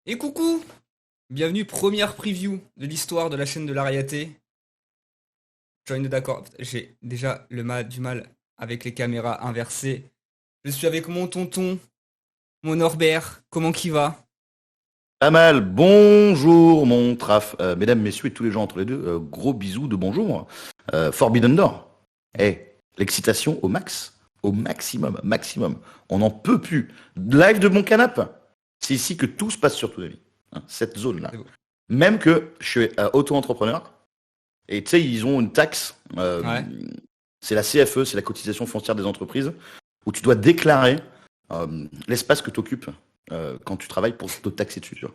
Et coucou! Bienvenue, première preview de l'histoire de la chaîne de l'Ariaté. Join d'accord, j'ai déjà du mal avec les caméras inversées. Je suis avec mon tonton, mon Norbert. Comment qui va? Pas mal. Bonjour, mon traf. Mesdames, messieurs et tous les gens entre les deux, gros bisous de bonjour. Forbidden Door. L'excitation au max. Au maximum, maximum. On n'en peut plus. Live de mon canapé. C'est ici que tout se passe sur toute la vie. Hein, cette zone-là. C'est beau. Même que je suis auto-entrepreneur. Et tu sais, ils ont une taxe. Ouais. C'est la CFE, c'est la cotisation foncière des entreprises, où tu dois déclarer l'espace que tu occupes quand tu travailles pour te taxer dessus. Tu vois.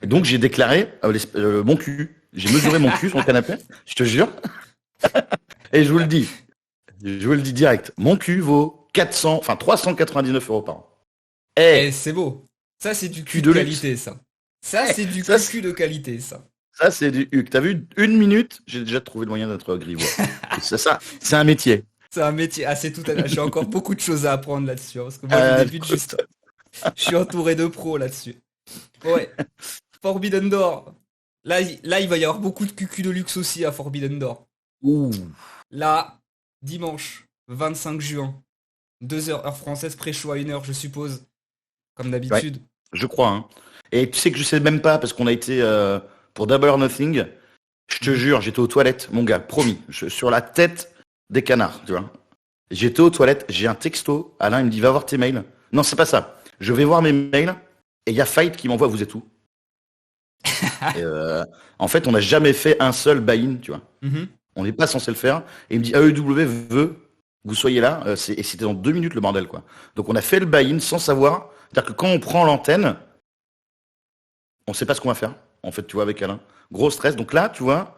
Et donc j'ai déclaré mon cul. J'ai mesuré mon cul sur le canapé, je te jure. Et je vous le dis direct. Mon cul vaut 399 € par an. Eh, Eh, c'est beau. Ça, c'est du cul cul de de luxe. qualité, ça. Ça, c'est du Ça, cul de qualité, ça. ça c'est du huc. T'as vu une minute, j'ai déjà trouvé le moyen d'être grivois. C'est un métier. C'est un métier. Ah, c'est tout à... J'ai encore beaucoup de choses à apprendre là-dessus, hein, parce que moi, je débute juste. Écoute. Je suis entouré de pros là-dessus. Ouais. Forbidden Door. Là, il va y avoir beaucoup de cucu de luxe aussi à Forbidden Door. Ouh. Là, dimanche 25 juin, 2 heures heure française, pré-show à 1 heure, je suppose, comme Ouais, d'habitude. je crois. Hein. Et tu sais que je sais même pas parce qu'on a été pour Double or Nothing. Je te Mhm. jure, j'étais aux toilettes, mon gars, promis, sur la tête des canards, tu vois. J'étais aux toilettes, j'ai un texto, Alain, il me dit, va voir tes mails. Non, c'est pas ça. Je vais voir mes mails, et il y a Fight qui m'envoie, vous êtes où? Et, en fait, on n'a jamais fait un seul buy-in, tu vois. Mhm. On n'est pas censé le faire. Et il me dit, AEW veut que vous soyez là, et c'était dans 2 minutes le bordel, quoi. Donc on a fait le buy-in sans savoir. C'est-à-dire que quand on prend l'antenne, on sait pas ce qu'on va faire, en fait, tu vois, avec Alain. Gros stress. Donc là, tu vois,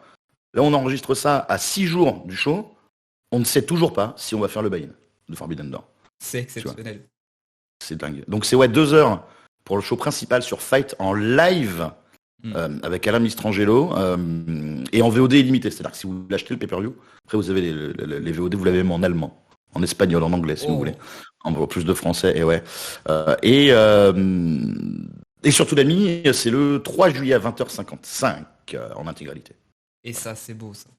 là, on enregistre ça à 6 jours du show. On ne sait toujours pas si on va faire le buy-in de Forbidden Door. C'est Tu vois, exceptionnel. c'est dingue. Donc c'est ouais 2 heures pour le show principal sur Fight en live Mm. avec Alain Mistrangelo et en VOD illimité. C'est-à-dire que si vous l'achetez le pay-per-view, après vous avez les VOD, vous l'avez même en allemand, en espagnol, en anglais si vous voulez, Oh, en plus de français. Et ouais. Et surtout l'ami, c'est le 3 juillet à 20h55 en intégralité. et ça, c'est beau, ça.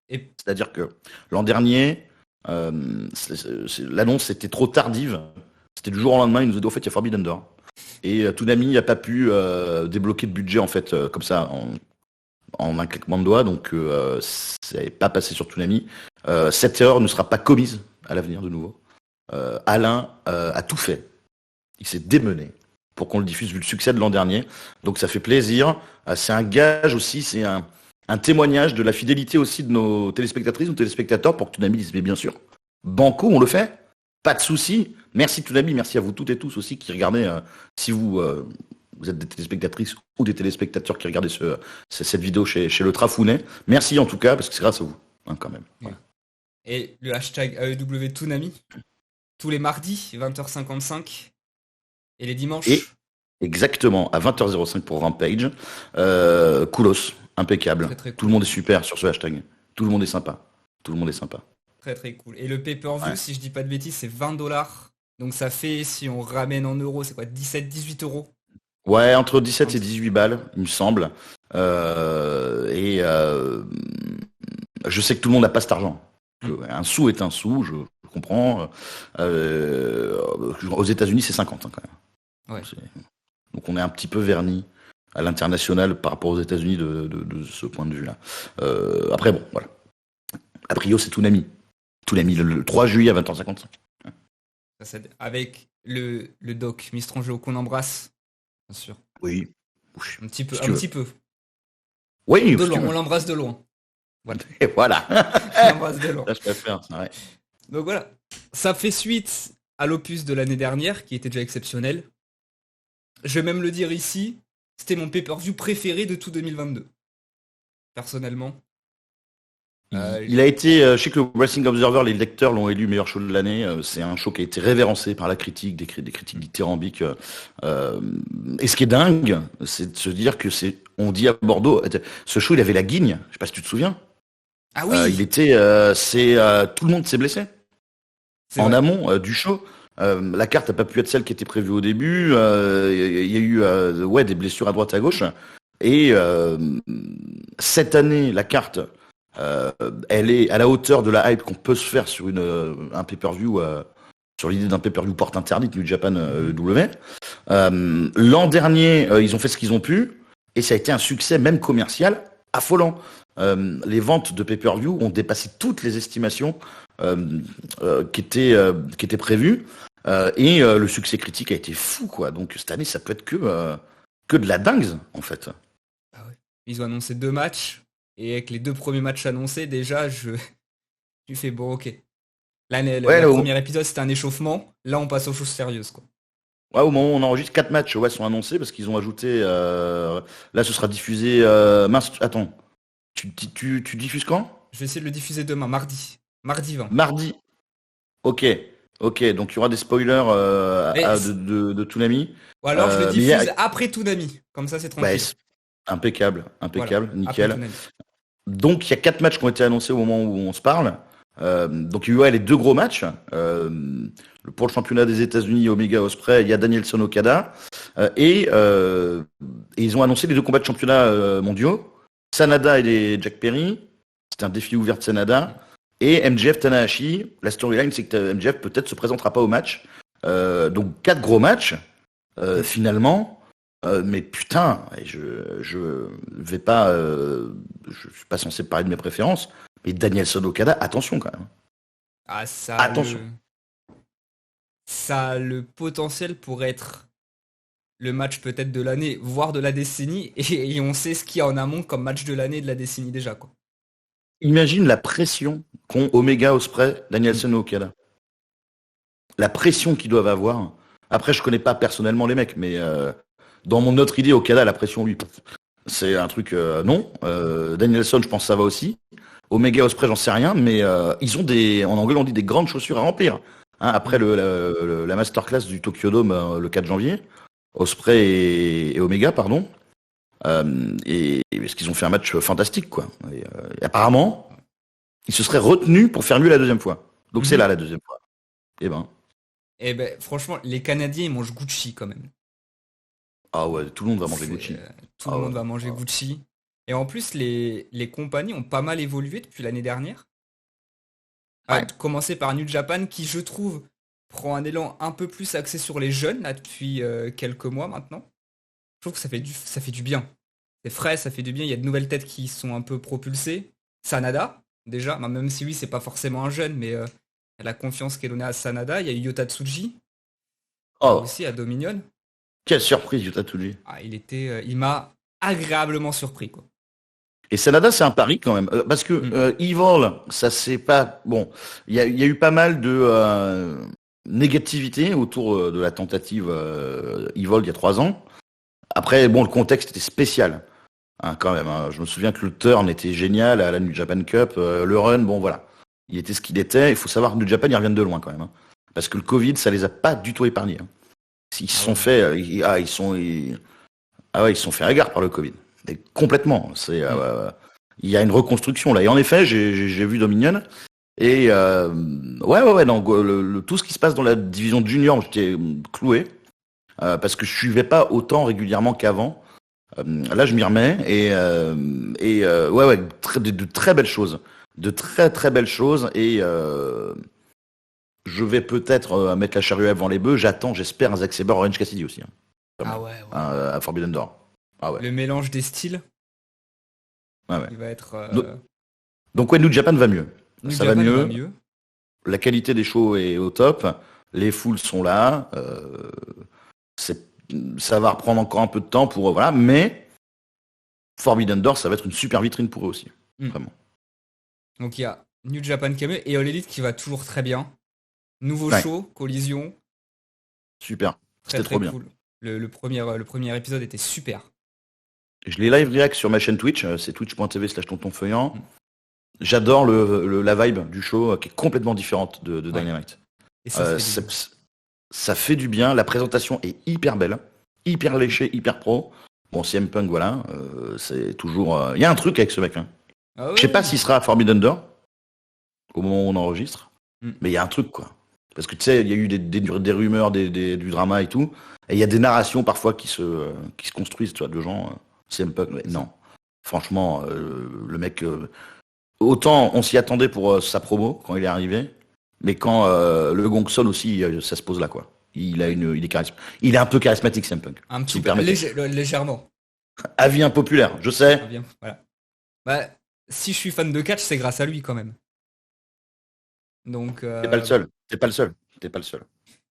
Et C'est-à-dire que l'an dernier, l'annonce était trop tardive. C'était du jour au lendemain, ils nous ont dit, au fait, il y a Forbidden Door. Et Toonami n'a pas pu débloquer de budget, en fait, comme ça, en un claquement de doigts. Donc, ça n'est pas passé sur Toonami. Cette erreur ne sera pas commise à l'avenir, de nouveau. Alain a tout fait. Il s'est démené pour qu'on le diffuse, vu le succès de l'an dernier. Donc, ça fait plaisir. C'est un gage aussi, c'est un témoignage de la fidélité aussi de nos téléspectatrices, nos téléspectateurs, pour que Toonami dise, mais bien sûr, Banco, on le fait. Pas de souci. Merci Toonami, merci à vous toutes et tous aussi qui regardez. Si vous êtes des téléspectatrices ou des téléspectateurs qui regardez cette vidéo chez le Trafounet, merci en tout cas, parce que c'est grâce à vous, hein, quand même. oui. Voilà. Et le hashtag AEW Toonami, tous les mardis, 20h55, et les Et dimanches, exactement, à 20h05 pour Rampage, Koulos, impeccable. très très Tout le cool. monde est super sur ce hashtag. Tout le monde est sympa. Tout le monde est sympa. Très très cool. Et le pay-per-view, Ouais. si je dis pas de bêtises, c'est 20 $. Donc ça fait, si on ramène en euros, c'est quoi, 17-18 €? Ouais, entre 17 Un et petit- 18 balles, il me semble. Et je sais que tout le monde n'a pas cet argent. Hmm. Un sou est un sou, je comprends. Aux États-Unis, c'est 50 hein, quand même. Ouais. Donc on est un petit peu verni à l'international par rapport aux États-Unis de ce point de vue-là. Après, bon, voilà. A priori, c'est Toonami. Toonami, le 3 juillet à 20h55. Avec le doc Mistrangelo qu'on embrasse, bien sûr. Oui. Oui, Un petit peu, si un tu veux. petit peu. Oui, De si tu loin, veux. on l'embrasse de loin. Voilà. Et voilà. On l'embrasse de loin. Ça, je préfère. Ça, ouais. Donc voilà. Ça fait suite à l'opus de l'année dernière, qui était déjà exceptionnel. Je vais même le dire ici, c'était mon pay-per-view préféré de tout 2022. Personnellement. Euh, Il a été, je sais que le Wrestling Observer, les lecteurs l'ont élu meilleur show de l'année. C'est un show qui a été révérencé par la critique, des critiques dithyrambiques. Euh, et ce qui est dingue, c'est de se dire que on dit à Bordeaux, ce show, il avait la guigne. Je sais pas si tu te souviens. Ah Il oui, était, tout le monde s'est blessé c'est en vrai. amont du show. La carte n'a pas pu être celle qui était prévue au début. Il y a eu des blessures à droite à gauche. Et cette année, la carte, elle est à la hauteur de la hype qu'on peut se faire sur un pay-per-view, sur l'idée d'un pay-per-view porte interdite New Japan W. L'an dernier, ils ont fait ce qu'ils ont pu, et ça a été un succès même commercial affolant. Les ventes de pay-per-view ont dépassé toutes les estimations qui étaient prévues, et le succès critique a été fou, quoi. Donc cette année, ça peut être que de la dingue, en fait. Ah ouais. Ils ont annoncé 2 matchs, et avec les 2 premiers matchs annoncés, déjà, tu fais bon, ok. Là, Ouais, le premier épisode, c'était un échauffement. Là, on passe aux choses sérieuses, quoi. ouais, au moment où on enregistre, 4 matchs sont annoncés parce qu'ils ont ajouté. Là, ce sera diffusé. Mince, attends. Tu diffuses quand? Je vais essayer de le diffuser demain, mardi. Mardi 20. Mardi. Ok. Ok. Donc il y aura des spoilers Mais de Toonami. ou alors, je le Mais diffuse après Toonami. Comme ça, c'est ouais, tranquille. impeccable. Voilà, Impeccable. après Nickel. Toonami. Donc il y a 4 matchs qui ont été annoncés au moment où on se parle. Donc il y a eu les 2 gros matchs. Pour le championnat des États-Unis, Omega Ospreay, il y a Danielson Okada. Et ils ont annoncé les 2 combats de championnat mondiaux. Sanada et Jack Perry. C'est un défi ouvert de Sanada. Et MJF Tanahashi. La storyline, c'est que MJF peut-être se présentera pas au match. Donc 4 gros matchs, finalement. Mais putain, je vais pas, je suis pas censé parler de mes préférences, mais Danielson Okada, attention quand même. Ah, Attention. Ça a le potentiel pour être le match peut-être de l'année, voire de la décennie. Et on sait ce qu'il y a en amont comme match de l'année et de la décennie déjà, quoi. Imagine la pression qu'ont Omega Ospreay, Danielson Okada. La pression qu'ils doivent avoir. Après, je connais pas personnellement les mecs, mais dans mon autre idée, Okada, la pression, lui, c'est un truc non. Danielson, je pense que ça va aussi. Omega Ospreay, j'en sais rien, mais ils ont en anglais, on dit des grandes chaussures à remplir. Hein, après la masterclass du Tokyo Dome le 4 janvier, Ospreay et Omega, pardon. Et parce qu'ils ont fait un match fantastique, quoi. Et apparemment, ils se seraient retenus pour faire mieux la deuxième fois. Donc c'est là la deuxième fois. Eh ben, franchement, les Canadiens, ils mangent Gucci quand même. Ah ouais, tout le monde va manger Gucci. Tout le monde va manger Gucci. Et en plus, les compagnies ont pas mal évolué depuis l'année dernière. À commencer par New Japan, qui, je trouve, prend un élan un peu plus axé sur les jeunes, là, depuis quelques mois maintenant. Je trouve que ça fait du bien. C'est frais, ça fait du bien. Il y a de nouvelles têtes qui sont un peu propulsées. Sanada, déjà, même si oui, c'est pas forcément un jeune, mais la confiance qu'est donnée à Sanada. Il y a eu Yota Tsuji, aussi à Dominion. Quelle surprise, Yota Tsuji. Ah, il m'a agréablement surpris, quoi. Et Sanada, c'est un pari quand même, parce que Evil, ça c'est pas bon. Il y a eu pas mal de négativité autour de la tentative Evil il y a 3 ans. Après, bon, le contexte était spécial, hein, quand même. Hein. Je me souviens que le turn était génial à la New Japan Cup, le run, bon voilà, il était ce qu'il était. Il faut savoir que New Japan, ils reviennent de loin quand même, hein, parce que le Covid, ça les a pas du tout épargnés. Hein. Ils se sont fait, ils sont fait égard par le Covid. Et complètement. Il y a une reconstruction là. Et en effet, j'ai vu Dominion. Et donc, tout ce qui se passe dans la division junior, j'étais cloué. Parce que je suivais pas autant régulièrement qu'avant. Là, je m'y remets. De très belles choses. De très très belles choses. Et je vais peut-être mettre la charrue avant les bœufs. J'espère un Zack Sabre Orange Cassidy aussi. Hein. À Forbidden Door. Ah ouais. Le mélange des styles. Ouais. Il va être. Donc New Japan va mieux. Ça va mieux. La qualité des shows est au top. Les foules sont là. Ça va reprendre encore un peu de temps pour voilà, mais Forbidden Door, ça va être une super vitrine pour eux aussi. Vraiment. Donc il y a New Japan qui est mieux et All Elite qui va toujours très bien. Nouveau show, Collision. Super. C'était trop bien. Cool. Le premier épisode était super. Je l'ai live react sur ma chaîne Twitch, c'est twitch.tv/tontonfeuillant. J'adore la vibe du show qui est complètement différente de Dynamite. Et ça, ça fait du bien, la présentation est hyper belle, hyper léchée, hyper pro. Bon, CM Punk, voilà, c'est toujours... Il y a un truc avec ce mec. Hein. Je sais pas s'il sera à Forbidden Door, au moment où on enregistre, mais il y a un truc, quoi. Parce que tu sais, il y a eu des rumeurs, du drama et tout. Et il y a des narrations parfois qui se construisent, tu vois, de gens. CM Punk, mais C'est ça. non. Franchement, le mec, autant on s'y attendait pour sa promo quand il est arrivé, mais quand le gong sonne aussi, ça se pose là, quoi. Oui. Il est il est un peu charismatique, CM Punk, Un si petit vous me peu, permettez. légèrement. Avis impopulaire, je sais. Ah bien, voilà. Bah, si je suis fan de catch, c'est grâce à lui quand même. Donc, T'es pas le seul. T'es pas le seul. T'es pas le seul.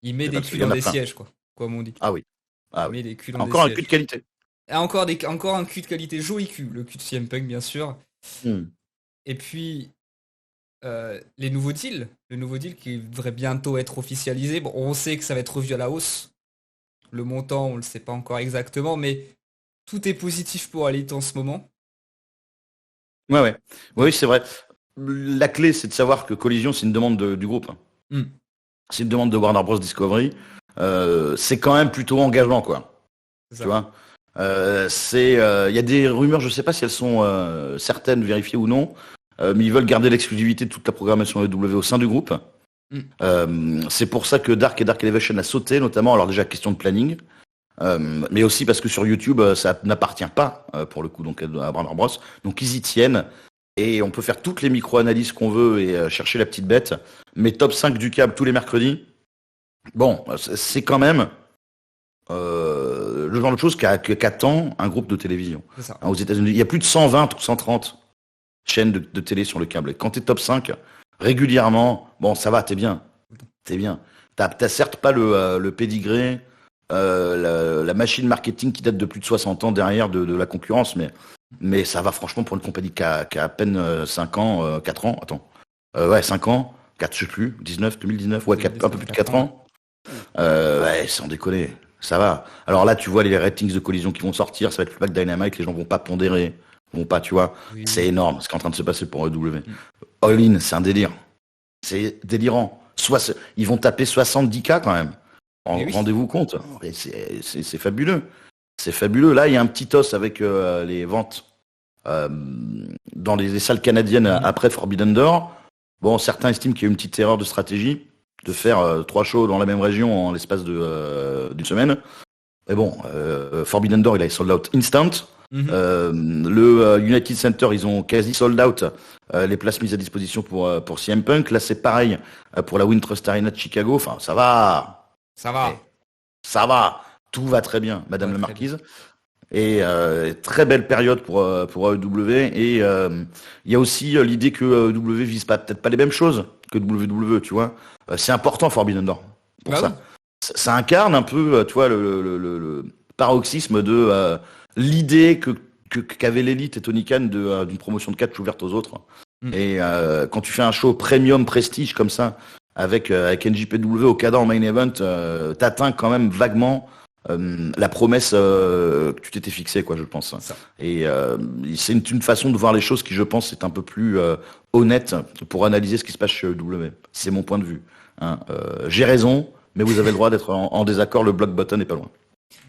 il met T'es pas des le seul. culs Il y dans en a des plein. sièges, quoi. Comme on dit. Ah oui. Ah Il oui. met des culs dans des Encore un cul de sièges. qualité. Et encore un cul de qualité. Joli cul. Le cul de CM Punk, bien sûr. Hmm. Et puis, les nouveaux deals. Le nouveau deal qui devrait bientôt être officialisé. Bon, on sait que ça va être revu à la hausse. Le montant, on le sait pas encore exactement, mais tout est positif pour Elite en ce moment. Ouais, ouais. Oui, Donc, c'est vrai. La clé, c'est de savoir que Collision, c'est une demande du groupe, hein. hmm, C'est une demande de Warner Bros. Discovery. C'est quand même plutôt engageant, quoi. c'est Tu ça. vois. Il y a des rumeurs, je sais pas si elles sont certaines, vérifiées ou non, mais ils veulent garder l'exclusivité de toute la programmation EW au sein du groupe. Hmm. C'est pour ça que Dark et Dark Elevation a sauté, notamment. Alors déjà question de planning. Mais aussi parce que sur YouTube, ça n'appartient pas, pour le coup, donc à Warner Bros. Donc ils y tiennent et on peut faire toutes les micro-analyses qu'on veut et chercher la petite bête. Mais top 5 du câble tous les mercredis, bon, c'est quand même le genre de choses qu'attend un groupe de télévision. C'est ça. Hein, aux États-Unis, il y a plus de 120 ou 130 chaînes de télé sur le câble. Et quand t'es top 5, régulièrement, bon, ça va, t'es bien. T'es bien. T'as certes pas le pédigré, la machine marketing qui date de plus de 60 ans derrière de la concurrence, mais ça va franchement pour une compagnie qui a à peine 5 ans, 4 ans, attends. Ouais, 5 ans, 4 je sais plus, 2019, ouais, un peu plus de 4 ans, ouais. ans. Ouais, sans déconner, ça va. Alors là, tu vois les ratings de collision qui vont sortir, ça va être plus bas que Dynamite, les gens vont pas pondérer, vont pas, tu vois. C'est Oui. énorme ce qui est en train de se passer pour EW. Hmm. All In, c'est un délire. C'est délirant. Ils vont taper 70K quand même. Mais oui. Rendez-vous compte. Et c'est fabuleux. C'est fabuleux. Là, il y a un petit os avec les ventes euh, dans les salles canadiennes Mhm. après Forbidden Door. Bon, certains estiment qu'il y a eu une petite erreur de stratégie de faire 3 shows dans la même région en l'espace d'une semaine. Mais bon, Forbidden Door, il a sold out instant. Mhm. Le United Center, ils ont quasi sold out les places mises à disposition pour CM Punk. Là, c'est pareil pour la Wintrust Arena de Chicago. Enfin, ça va. Ça Eh, va. ça va. Tout va très bien, Ça Madame va la très bien. Marquise. Et très belle période pour AEW. Et il y a aussi l'idée que AEW vise peut-être pas les mêmes choses que WWE, tu vois. C'est important Forbidden Door pour Bah oui. ça. Ça incarne un peu, tu vois, le paroxysme de l'idée qu'avaient l'élite et Tony Khan d'une promotion de catch ouverte aux autres. Hmm. Et quand tu fais un show premium prestige comme ça, avec NJPW au Canada en main event, t'atteins quand même vaguement la promesse que tu t'étais fixée, quoi, je pense. Ça. Et c'est une façon de voir les choses qui, je pense, est un peu plus honnête pour analyser ce qui se passe chez EW. C'est mon point de vue, hein. J'ai raison, mais vous avez le droit d'être en désaccord, le block button n'est pas loin.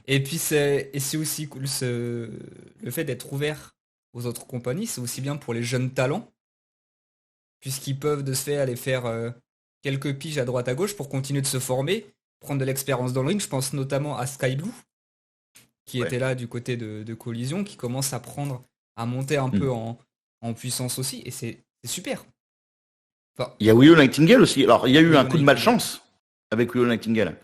Et puis c'est aussi cool le fait d'être ouvert aux autres compagnies, c'est aussi bien pour les jeunes talents, puisqu'ils peuvent de ce fait aller faire quelques piges à droite à gauche pour continuer de se former, prendre de l'expérience dans le ring. Je pense notamment à Sky Blue, qui Ouais. était là du côté de Collision, qui commence à monter un Hmm. peu en puissance aussi, et c'est super. Enfin, Il y a Willow Nightingale aussi. Alors, il y a eu un Willow coup de Nightingale. malchance avec Willow Nightingale.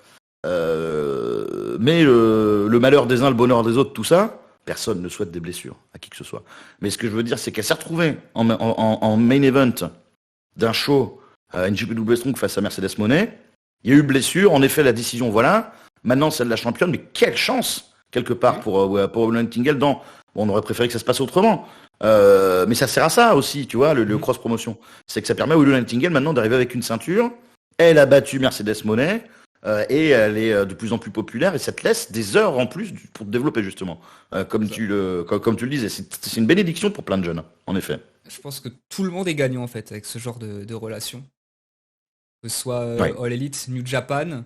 Mais le malheur des uns, le bonheur des autres, tout ça, personne ne souhaite des blessures à qui que ce soit. Mais ce que je veux dire, c'est qu'elle s'est retrouvée en main event d'un show NJPW Strong face à Mercedes Moné. Il y a eu blessure, en effet, la décision, voilà. Maintenant, celle de la championne, mais quelle chance, quelque part, Oui, pour Willow Nightingale. Bon, on aurait préféré que ça se passe autrement. Mais ça sert à ça aussi, tu vois, le mhm, cross-promotion. C'est que ça permet à Willow Nightingale maintenant d'arriver avec une ceinture. Elle a battu Mercedes Moné. Et elle est de plus en plus populaire et ça te laisse des heures en plus pour te développer justement. c'est ça. Comme tu le disais, c'est une bénédiction pour plein de jeunes, en effet. Je pense que tout le monde est gagnant en fait avec ce genre de relation. Que ce soit Ouais. All Elite, New Japan,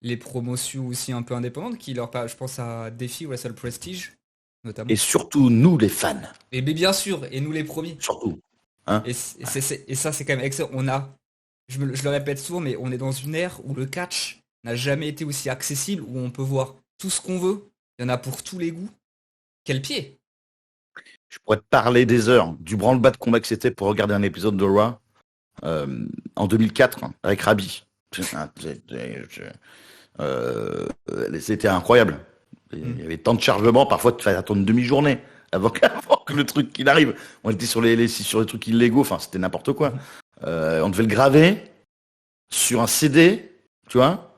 les promotions aussi un peu indépendantes qui leur parlent, je pense à Défi ou Wrestle Prestige Et notamment. surtout nous les fans, Mais bien sûr, et nous les premiers. surtout. Hein. Et ça c'est quand même excellent. On a je le répète souvent, mais on est dans une ère où le catch n'a jamais été aussi accessible, où on peut voir tout ce qu'on veut. Il y en a pour tous les goûts. Quel pied! Je pourrais te parler des heures du branle-bas de combat que c'était pour regarder un épisode de Raw en 2004 avec Rabi. C'était incroyable. Il y avait tant de chargements, parfois tu fallait attendre une demi-journée avant que le truc qu'il arrive. On était sur sur les trucs illégaux, enfin c'était n'importe quoi. On devait le graver sur un CD, tu vois,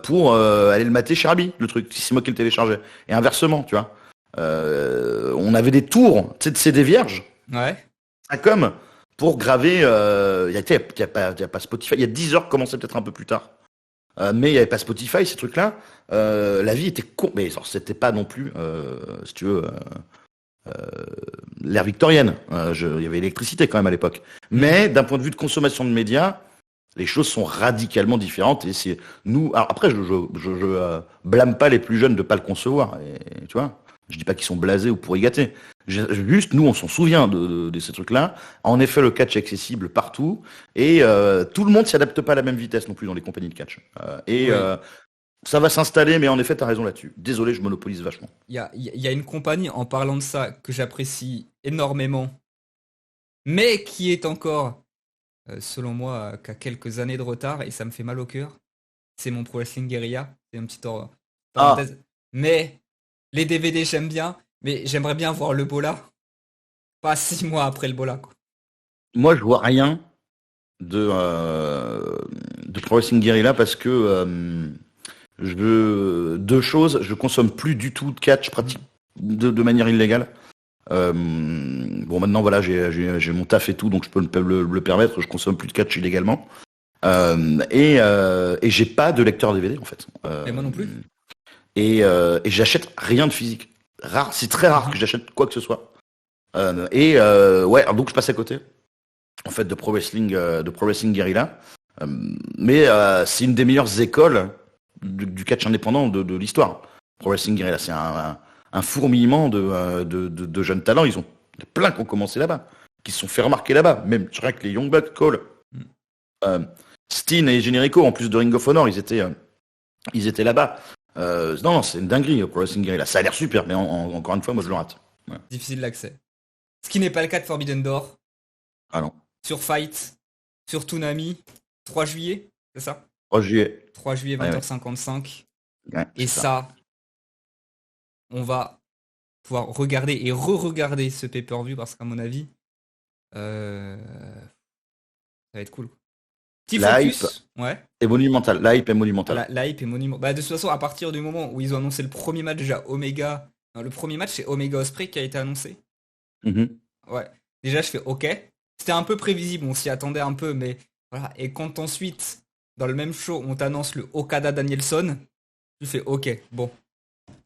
pour aller le mater chez Rabi, le truc. C'est moi qui le téléchargeais. Et inversement, tu vois. On avait des tours, tu sais, de CD vierges. Ouais. Comme pour graver. Il y a pas Spotify. Il y a 10 heures commençait peut-être un peu plus tard. Mais il n'y avait pas Spotify, ces trucs-là. La vie était mais c'était pas non plus, si tu veux, l'ère victorienne. Il y avait l'électricité quand même à l'époque. Mais d'un point de vue de consommation de médias, les choses sont radicalement différentes. Et c'est nous. Alors après, je blâme pas les plus jeunes de pas le concevoir. Et, tu vois, je dis pas qu'ils sont blasés ou pourri gâtés. Juste, nous, on s'en souvient de ces trucs-là. En effet, le catch est accessible partout et tout le monde s'y adapte pas à la même vitesse non plus dans les compagnies de catch. Ça va s'installer, mais en effet, tu as raison là-dessus. Désolé, je monopolise vachement. Il y a une compagnie, en parlant de ça, que j'apprécie énormément, mais qui est encore, selon moi, qu'à quelques années de retard, et ça me fait mal au cœur. C'est mon Pro Wrestling Guerrilla. C'est un petit parenthèse. Mais les DVD, j'aime bien, mais j'aimerais bien voir le Bola. Pas 6 mois après le Bola, quoi. Moi, je vois rien de Pro Wrestling Guerrilla parce que deux choses, je consomme plus du tout de catch pratique de manière illégale. Bon, maintenant voilà, j'ai mon taf et tout, donc je peux le permettre. Je consomme plus de catch illégalement. Et j'ai pas de lecteur DVD en fait. Et moi non plus. Et j'achète rien de physique. Rare, c'est très rare que j'achète quoi que ce soit. Donc je passe à côté en fait de Pro Wrestling Guerrilla. Mais c'est une des meilleures écoles du catch indépendant de l'histoire. Pro Wrestling Guerrilla, c'est un fourmillement de jeunes talents. Il y en a plein qui ont commencé là-bas, qui se sont fait remarquer là-bas. Même, je dirais que les Young Bucks, Cole, Steen et Generico, en plus de Ring of Honor, ils étaient là-bas. Non, c'est une dinguerie, Pro Wrestling Guerrilla. Ça a l'air super, mais encore une fois, moi je le rate. Ouais. Difficile d'accès. Ce qui n'est pas le cas de Forbidden Door. Ah non. Sur Fight, sur Toonami, 3 juillet, c'est ça? 3 juillet. 3 juillet, 20h55. Ouais, et ça, on va pouvoir regarder et re-regarder ce pay-per-view parce qu'à mon avis, ça va être cool. Petit focus, ouais. est monumental. La hype est monumentale. La hype est monumentale. Bah, de toute façon, à partir du moment où ils ont annoncé le premier match déjà Omega, non, le premier match c'est Omega Ospreay qui a été annoncé. Ouais. Déjà, je fais OK. C'était un peu prévisible, on s'y attendait un peu, mais voilà. Et quand ensuite, dans le même show, on t'annonce le Okada Danielson, tu fais OK. Bon,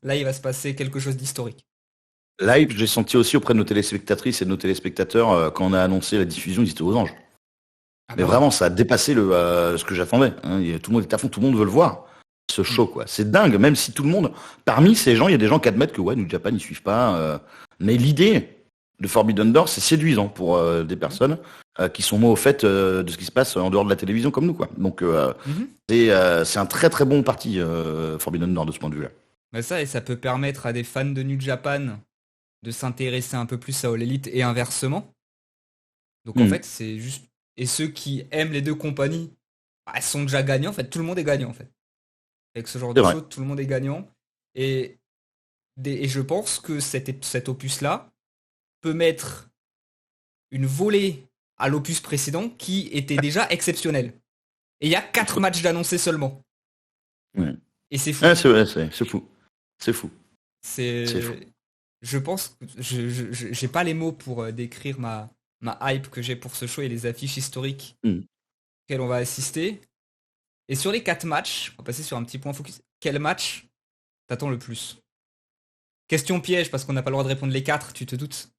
là, il va se passer quelque chose d'historique. L'hype, j'ai senti aussi auprès de nos téléspectatrices et de nos téléspectateurs quand on a annoncé la diffusion, ils étaient aux anges. Mais vraiment, ça a dépassé ce que j'attendais. Hein. Tout le monde est à fond, tout le monde veut le voir. Ce show, quoi. C'est dingue, même si tout le monde, parmi ces gens, il y a des gens qui admettent que New Japan, ils suivent pas. Mais l'idée de Forbidden Door, c'est séduisant pour des personnes qui sont moins au fait de ce qui se passe en dehors de la télévision comme nous, quoi. Donc, c'est un très très bon parti, Forbidden Door, de ce point de vue-là. Mais ça, et ça peut permettre à des fans de New Japan de s'intéresser un peu plus à All Elite et inversement. Donc, en fait, c'est juste... Et ceux qui aiment les deux compagnies, bah, sont déjà gagnants. En fait, tout le monde est gagnant, en fait. Avec ce genre de choses, tout le monde est gagnant. Et je pense que cet opus-là peut mettre une volée à l'opus précédent qui était déjà exceptionnel. Et il y a 4 matchs d'annoncés seulement. Ouais. Et c'est fou. Ah, c'est fou. C'est fou. C'est fou. Je pense que j'ai pas les mots pour décrire ma hype que j'ai pour ce show et les affiches historiques auxquelles on va assister. Et sur les 4 matchs, on va passer sur un petit point focus. Quel match t'attends le plus? Question piège, parce qu'on n'a pas le droit de répondre les 4, tu te doutes?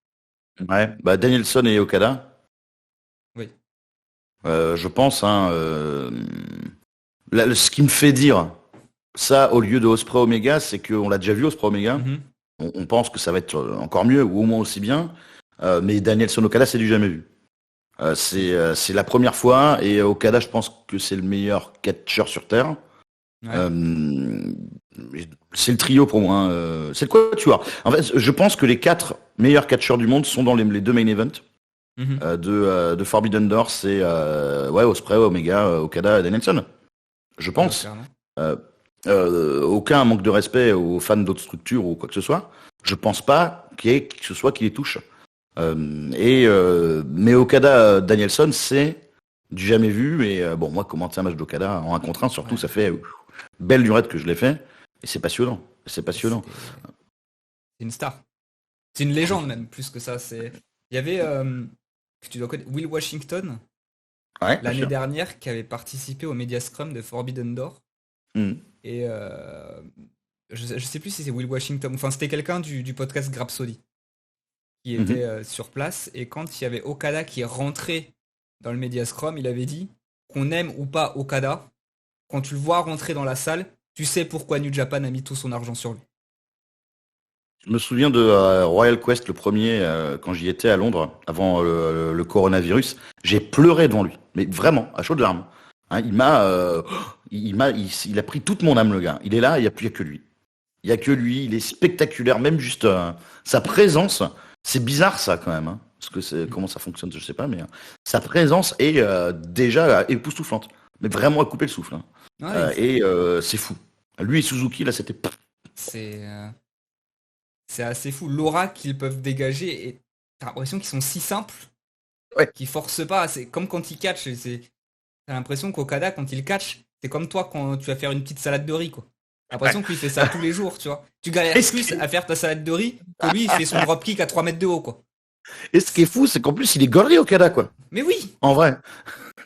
Ouais, bah Danielson et Okada. Oui. Je pense, ce qui me fait dire ça au lieu de Ospreay Omega, c'est qu'on l'a déjà vu Ospreay Omega. On pense que ça va être encore mieux, ou au moins aussi bien. Mais Danielson Okada, c'est du jamais vu. C'est la première fois et Okada, je pense que c'est le meilleur catcheur sur Terre. Ouais. C'est le trio pour moi, hein. C'est quoi tu vois. En fait, je pense que les 4 meilleurs catcheurs du monde sont dans les 2 main events Mhm. de Forbidden Door. C'est Ospreay, Omega, Okada et Danielson. Je Ouais, pense. clairement. Aucun manque de respect aux fans d'autres structures ou quoi que ce soit. Je pense pas qu'il y ait qui que ce soit qui les touche. Mais Okada Danielson, c'est du jamais vu. Et bon, moi, commenter un match d'Okada en 1 contre 1, surtout, Ouais. ça fait belle lurette que je l'ai fait. Et c'est passionnant. C'est passionnant. C'est une star. C'est une légende même, plus que ça. Il y avait, que tu dois connaître, Will Washington, Ouais, bien l'année sûr. dernière, qui avait participé au Media Scrum de Forbidden Door. Mhm. Et je sais plus si c'est Will Washington, enfin c'était quelqu'un du podcast Grapsody qui était Mhm. sur place. Et quand il y avait Okada qui est rentré dans le Media Scrum, il avait dit qu'on aime ou pas Okada, quand tu le vois rentrer dans la salle, tu sais pourquoi New Japan a mis tout son argent sur lui. Je me souviens de Royal Quest, le premier, quand j'y étais à Londres, avant le coronavirus. J'ai pleuré devant lui, mais vraiment, à chaudes larmes. Hein, il a pris toute mon âme, le gars. Il est là, il n'y a que lui. Il n'y a que lui, il est spectaculaire, même juste sa présence. C'est bizarre ça quand même, hein, parce que comment ça fonctionne, je sais pas, mais sa présence est déjà époustouflante. Mais vraiment à couper le souffle, hein. Ouais, C'est fou. Lui et Suzuki, là, c'était... c'est euh, c'est assez fou. L'aura qu'ils peuvent dégager, et t'as l'impression qu'ils sont si simples, Ouais. qu'ils forcent pas. C'est comme quand ils catchent. T'as l'impression qu'Okada, quand il catch, c'est comme toi quand tu vas faire une petite salade de riz, quoi. T'as l'impression que lui fait ça tous les jours, tu vois. Tu galères Est-ce plus que- à faire ta salade de riz que lui, il fait son dropkick à 3 mètres de haut, quoi. Et ce qui est fou, c'est qu'en plus, il est gaulerie Okada, quoi. Mais oui, En vrai.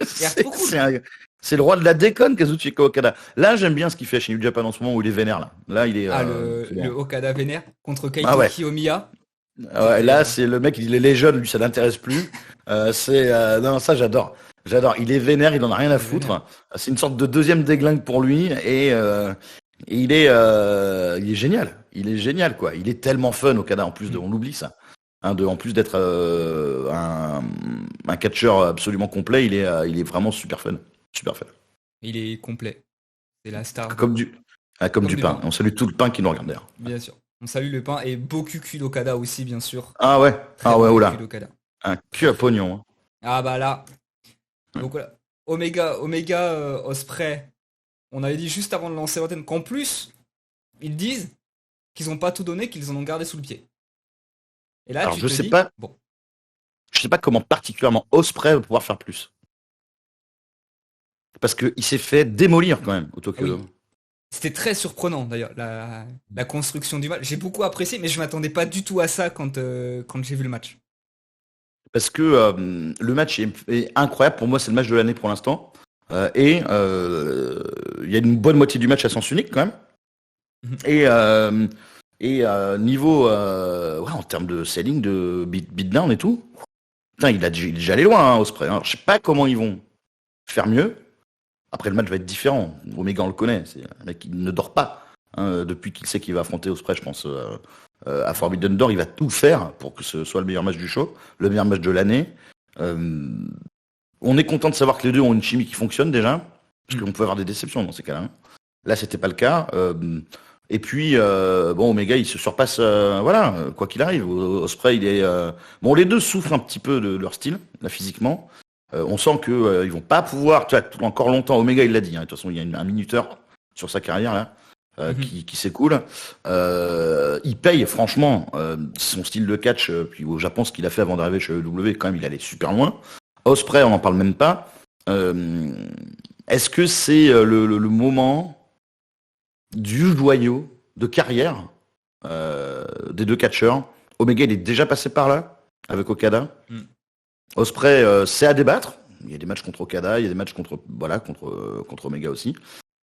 il a l'air trop cool. C'est le roi de la déconne, Kazuchika Okada. Là, j'aime bien ce qu'il fait chez New Japan en ce moment où il est vénère, là. Là, il est... Ah, c'est le bon. Okada vénère contre Ah Kaito ouais. Kiyomiya. Ah ouais, C'était. là, c'est le mec, il dit les jeunes, lui, ça l'intéresse plus. Non, ça, j'adore. J'adore. Il est vénère, il en a rien à Il est vénère. foutre. C'est une sorte de deuxième déglingue pour lui et il est génial. Il est génial, quoi. Il est tellement fun, Okada, en plus Mm. on l'oublie ça. Hein, en plus d'être un catcheur absolument complet, il est vraiment super fun. Super fun. Il est complet. C'est la star Comme de. du, comme Comme du du pain. pain, On salue tout le pain qui nous regarde d'ailleurs. bien sûr. On salue le pain et Bokuku d'Okada aussi, bien sûr. Ah ouais, Très bon cul oula. d'Okada. Un cul à pognon, hein. Ah bah là. Donc voilà. Omega Osprey. On avait dit juste avant de lancer l'antenne qu'en plus, ils disent qu'ils n'ont pas tout donné, qu'ils en ont gardé sous le pied. Et là, Alors tu te dis, bon, je sais pas comment particulièrement Osprey va pouvoir faire plus. Parce qu'il s'est fait démolir quand même au Tokyo oui. Dome. C'était très surprenant d'ailleurs, la construction du match. J'ai beaucoup apprécié, mais je m'attendais pas du tout à ça quand j'ai vu le match. Parce que le match est incroyable. Pour moi, c'est le match de l'année pour l'instant. Il y a une bonne moitié du match à sens unique quand même. Mhm. Niveau, en termes de selling, de beatdown et tout, putain, il est déjà allé loin, hein, Ospreay. Alors, je sais pas comment ils vont faire mieux. Après, le match va être différent. Omega, on le connaît. C'est un mec qui ne dort pas. Hein, depuis qu'il sait qu'il va affronter Ospreay, je pense, à Forbidden Door, il va tout faire pour que ce soit le meilleur match du show, le meilleur match de l'année. Euh, on est content de savoir que les deux ont une chimie qui fonctionne déjà, parce qu'on peut avoir des déceptions dans ces cas-là, hein. Là, c'était pas le cas. Et puis, Omega, il se surpasse, quoi qu'il arrive. Ospreay, il est... Bon, les deux souffrent un petit peu de leur style, là, physiquement. On sent que ils vont pas pouvoir, tu vois, encore longtemps. Omega, il l'a dit, hein. De toute façon, il y a un minuteur sur sa carrière là Mhm. qui s'écoule. Il paye, franchement, son style de catch. Puis au Japon, ce qu'il a fait avant d'arriver chez EW, quand même, il allait super loin. Ospreay, on n'en parle même pas. Est-ce que c'est le moment du joyau de carrière des deux catcheurs? Omega, il est déjà passé par là avec Okada. Mm. Ospreay, c'est à débattre. Il y a des matchs contre Okada, il y a des matchs contre Omega aussi.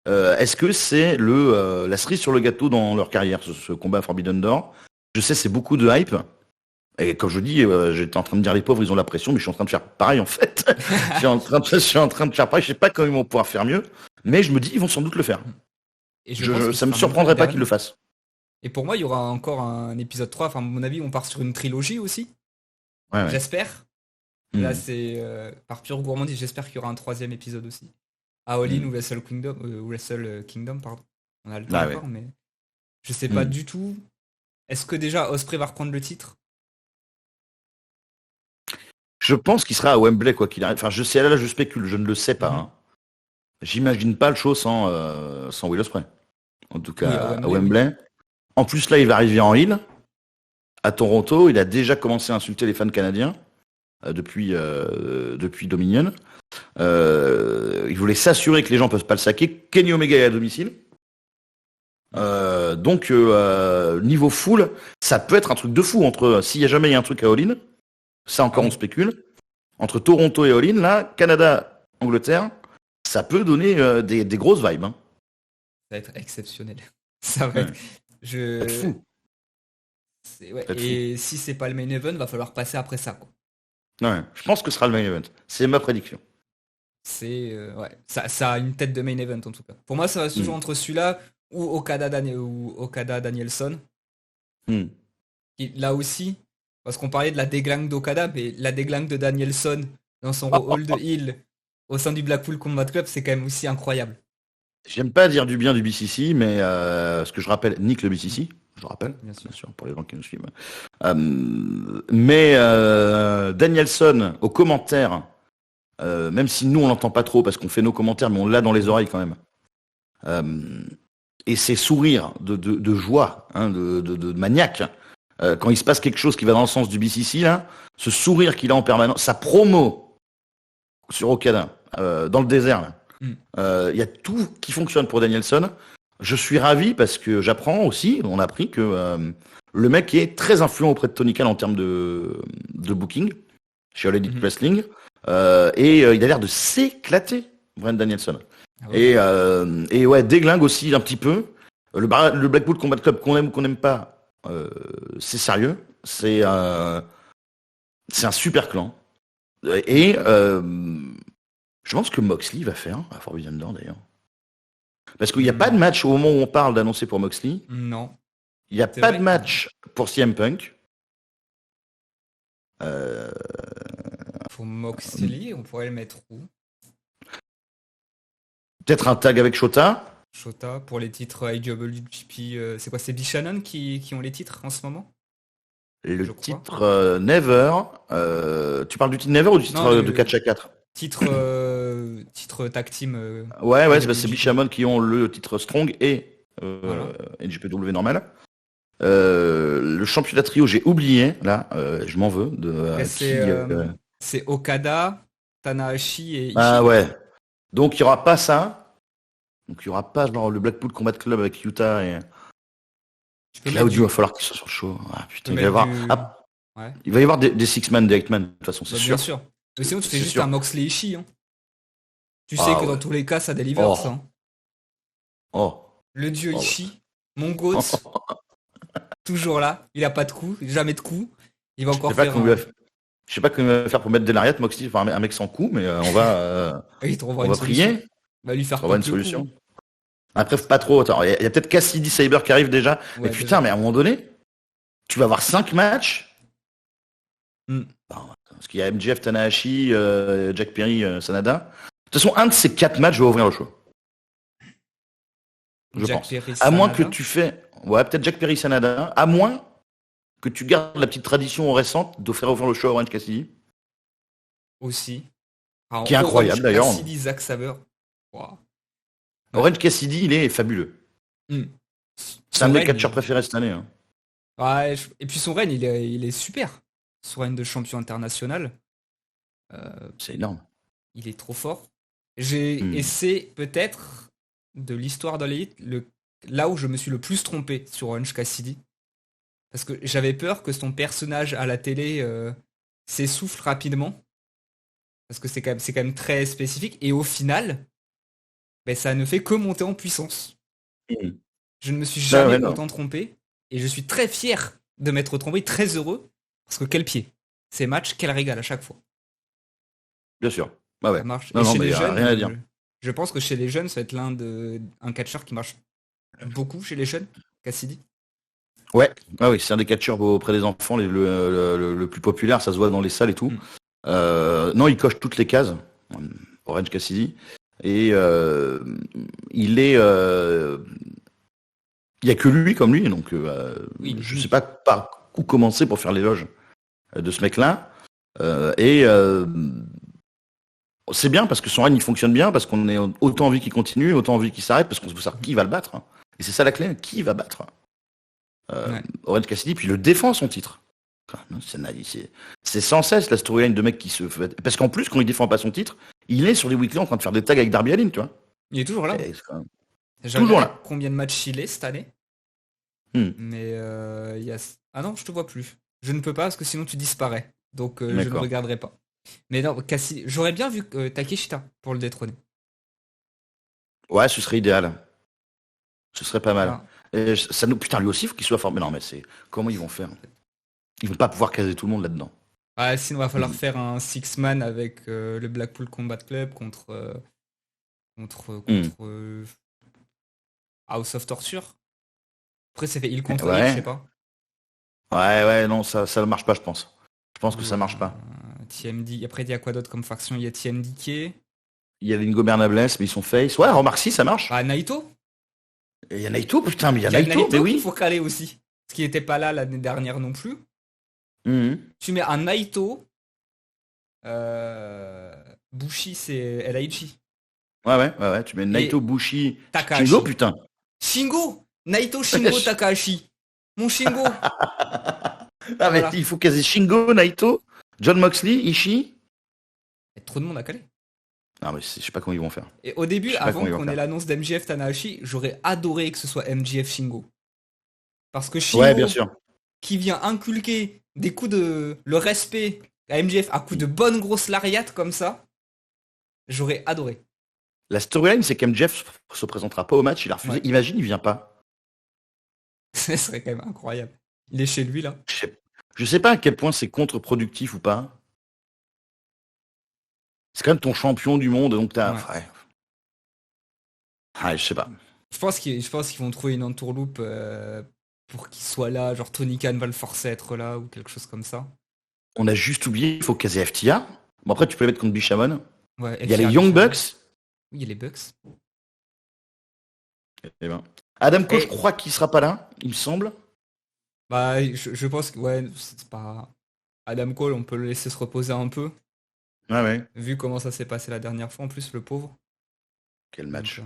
Est-ce que c'est la cerise sur le gâteau dans leur carrière, ce combat à Forbidden Door? Je sais, c'est beaucoup de hype. Et comme je dis, j'étais en train de dire les pauvres, ils ont la pression, mais je suis en train de faire pareil en fait. Je suis en train de faire pareil. Je sais pas comment ils vont pouvoir faire mieux, mais je me dis, ils vont sans doute le faire. Et je pense que ce Ça me sera même pas le surprendrait pas qu'ils dernier. le fassent. Et pour moi, il y aura encore un épisode 3. Enfin, à mon avis, on part sur une trilogie aussi. Ouais, ouais. J'espère. Là, Hmm. c'est par pure gourmandise. J'espère qu'il y aura un troisième épisode aussi. À All In Hmm. ou Wrestle Kingdom, pardon. On a le temps Ah ouais. encore, mais je sais pas Hmm. du tout. Est-ce que déjà Osprey va reprendre le titre? Je pense qu'il sera à Wembley quoi qu'il arrive. Enfin, je sais, là, je spécule, je ne le sais pas, Mhm. hein. J'imagine pas le show sans Will Ospreay. En tout Oui, à cas, à Wembley, oui. Wembley. En plus, là, il va arriver en île. À Toronto, il a déjà commencé à insulter les fans canadiens depuis Dominion. Il voulait s'assurer que les gens peuvent pas le saquer. Kenny Omega est à domicile. Donc, niveau full, ça peut être un truc de fou entre s'il y a jamais eu un truc à All-In, ça Ah encore on oui, spécule. Entre Toronto et All-In, là, Canada, Angleterre, ça peut donner des grosses vibes, hein. ça va être exceptionnel. Ça va Ouais. être. Ça va être Je. fou. Ouais. Ça va être fou. Et si c'est pas le main event, va falloir passer après ça, quoi. Ouais. Je pense que ce sera le main event. C'est ma prédiction. C'est. Ouais. Ça a une tête de main event en tout cas. Pour moi, ça va toujours Hmm. entre celui-là ou Okada Danielson. Hmm. Et là aussi, parce qu'on parlait de la déglingue d'Okada, mais la déglingue de Danielson dans son rôle de heel au sein du Blackpool Combat Club, c'est quand même aussi incroyable. J'aime pas dire du bien du BCC, mais ce que je rappelle, Nick le BCC, je rappelle, Bien sûr. bien sûr, pour les gens qui nous suivent. Mais Danielson, aux commentaires, même si nous on l'entend pas trop parce qu'on fait nos commentaires, mais on l'a dans les oreilles quand même. Euh, et ses sourires de joie, hein, de maniaque, quand il se passe quelque chose qui va dans le sens du BCC, là, ce sourire qu'il a en permanence, sa promo sur Okada, dans le désert, là. Mm. Il y a tout qui fonctionne pour Danielson. Je suis ravi parce que j'apprends aussi, on a appris que le mec est très influent auprès de Tony Khan en termes de booking chez All Elite Mhm. Wrestling. Il a l'air de s'éclater, Brent Danielson. Ah oui. Et ouais, déglingue aussi un petit peu. Le Blackpool Combat Club, qu'on aime ou qu'on n'aime pas, c'est sérieux. C'est un super clan. Et je pense que Moxley va faire à Forbidden Door d'ailleurs. Parce qu'il n'y a pas de match au moment où on parle d'annoncer pour Moxley. Non. Il n'y a C'est pas de vrai que match pour CM Punk. Euh, pour Moxley, on pourrait le mettre où? Peut-être un tag avec Shota. Shota pour les titres IWGP. C'est quoi? C'est Bishannon qui ont les titres en ce moment? Le Je crois. titre Never. Tu parles du titre Never ou du titre Non, de le catch à 4? titre tag team Ouais, c'est IWGP. Bishamon qui ont le titre Strong et Voilà. NJPW normal. Le championnat trio, j'ai oublié, là, je m'en veux, Après, qui... c'est Okada, Tanahashi et Ah Ishii. ouais. Donc il n'y aura pas ça. Donc il n'y aura pas genre le Blackpool Combat Club avec Utah et Tu peux mettre Claudio, il du. va falloir qu'il soit sur le show. Ah Tu peux putain, mettre du. Ah, Ouais. il va y avoir des six-man, des eight-man, de toute façon, c'est Bah, bien sûr. sûr. Mais sinon, tu fais C'est juste un sûr. Moxley Ishii, hein. Tu sais Ah que dans ouais. tous les cas, ça deliver, ça, Oh, hein. oh, Le dieu oh Ishii, mon GOAT, toujours là. Il a pas de coup, jamais de coup. Il va Je encore sais pas faire comment il va un. faire. Je sais pas comment il va faire pour mettre des lariats, Moxley, enfin un mec sans coup, mais Il trouvera on une va solution. prier. Il va lui On faire trouvera une pop le coup, solution. Après, faut pas trop. Attends, il y a peut-être Cassidy Saber qui arrive déjà. hein. Mais Ouais, putain, déjà. mais à un moment donné, tu vas avoir 5 matchs. Hmm. Parce qu'il y a MJF, Tanahashi, Jack Perry, Sanada. De toute façon, un de ces 4 matchs va ouvrir le show. Je Jack pense. Perry, À moins que Sanada tu fais. Ouais, peut-être Jack Perry, Sanada. À moins que tu gardes la petite tradition récente de faire ouvrir le show à Orange Cassidy. aussi. Alors, Qui est incroyable d'ailleurs. Cassidy, Zack Sabre. Wow. Ouais. Orange Cassidy, il est fabuleux. Hmm. C'est un Son de mes règne, catcheurs préférés cette année, hein. ouais, et puis son règne, il est super. Son règne de champion international, C'est énorme. il est trop fort. Hmm. Et c'est peut-être de l'histoire de l'élite là où je me suis le plus trompé sur Orange Cassidy. Parce que j'avais peur que son personnage à la télé s'essouffle rapidement. Parce que c'est quand même très spécifique. Et au final, ben, ça ne fait que monter en puissance. Hmm. Je ne me suis Ah jamais ouais, non. autant trompé. Et je suis très fier de m'être trompé, très heureux. Parce que quel pied. Ces matchs, quel régal à chaque fois. Bien sûr. Ah ouais. Ça marche. Non, Et non, chez mais les y a jeunes, rien à dire. je pense que chez les jeunes, ça va être un catcheur qui marche beaucoup chez les jeunes, Cassidy. Ouais, ah oui, c'est un des catcheurs auprès des enfants le plus populaire, ça se voit dans les salles et tout. Mm. Non, il coche toutes les cases, Orange Cassidy, et il est, il y a que lui comme lui, donc Oui, je sais pas par où commencer pour faire l'éloge de ce mec-là. Et c'est bien parce que son règne il fonctionne bien, parce qu'on est autant envie qu'il continue, autant envie qu'il s'arrête, parce qu'on se veut savoir qui va le battre. Et c'est ça la clé, qui va battre ouais. Orange Cassidy, puis il le défend son titre. C'est sans cesse la storyline de mec qui se fait. Parce qu'en plus, quand il défend pas son titre, il est sur les weekly en train de faire des tags avec Darby Allin, tu vois. Il est toujours là. Et c'est quand même- J'ai Toujours regardé là. combien de matchs il est cette année. Hmm. Mais il y a... Ah non, je te vois plus. Je ne peux pas parce que sinon tu disparais. Donc je ne D'accord. regarderai pas. Mais non, Cassie, j'aurais bien vu Takeshita pour le détrôner. Ouais, ce serait idéal. Ce serait pas mal. Voilà. Et ça nous... Putain, lui aussi, il faut qu'il soit formé. Non, mais c'est. Comment ils vont faire? Ils vont pas pouvoir caser tout le monde là-dedans. Ah, sinon, il va falloir Hmm. faire un six-man avec le Blackpool Combat Club contre Hmm. House of Torture. Après, c'est fait il contre il, je sais Ouais. pas. Ouais, non, ça ne marche pas, je pense. Je pense que Ou ça marche pas. TMD. Après, il y a quoi d'autre comme faction? Il y a TMDK. Il y a l'Ingobernables, mais ils sont face. Ouais, remarque si, ça marche. Ah, Naito. Et il y a Naito, putain, mais il y a Il y a Naito, mais Naito qu'il oui. faut caler aussi. Parce qu'il n'était pas là l'année dernière non plus. Mhm. Tu mets un Naito. Euh... Bushi, c'est LIG. Ouais. Tu mets Naito, Et Bushi, Shingo, Takahashi. putain. Shingo! Naito Shingo Takahashi. Mon Shingo! Ah, mais Voilà. il faut caser Shingo, Naito, John Moxley, Ishii. Il y a trop de monde à caler. Non, mais je sais pas comment ils vont faire. Et au Je début, sais pas comment avant ils vont qu'on ait faire. l'annonce d'MJF Tanahashi, j'aurais adoré que ce soit MJF Shingo. Parce que Ouais, bien Shingo, sûr. qui vient inculquer des coups de... le respect à MJF à coups de bonnes grosses lariates comme ça, j'aurais adoré. La storyline, c'est qu'MJF se présentera pas au match, il a refusé. Ouais. Imagine, il vient pas. Ce serait quand même incroyable. Il est chez lui là. Je sais pas à quel point c'est contre-productif ou pas. C'est quand même ton champion du monde, donc t'as. Ouais. Ouais, je sais pas. Je pense qu'ils vont trouver une entourloupe pour qu'il soit là. Genre Tony Khan va le forcer à être là ou quelque chose comme ça. On a juste oublié, il faut caser FTR. Bon, après, tu peux les mettre contre Bishamon. Ouais, Il y a les FTR, Young Bishamon. Bucks. Oui, il y a les Bucks. Eh ben. Adam Cole, je Et crois qu'il sera pas là, il me semble. bah, je pense que ouais, c'est pas Adam Cole, on peut le laisser se reposer un peu, Ouais. vu comment ça s'est passé la dernière fois en plus, le pauvre. Quel Donc, match.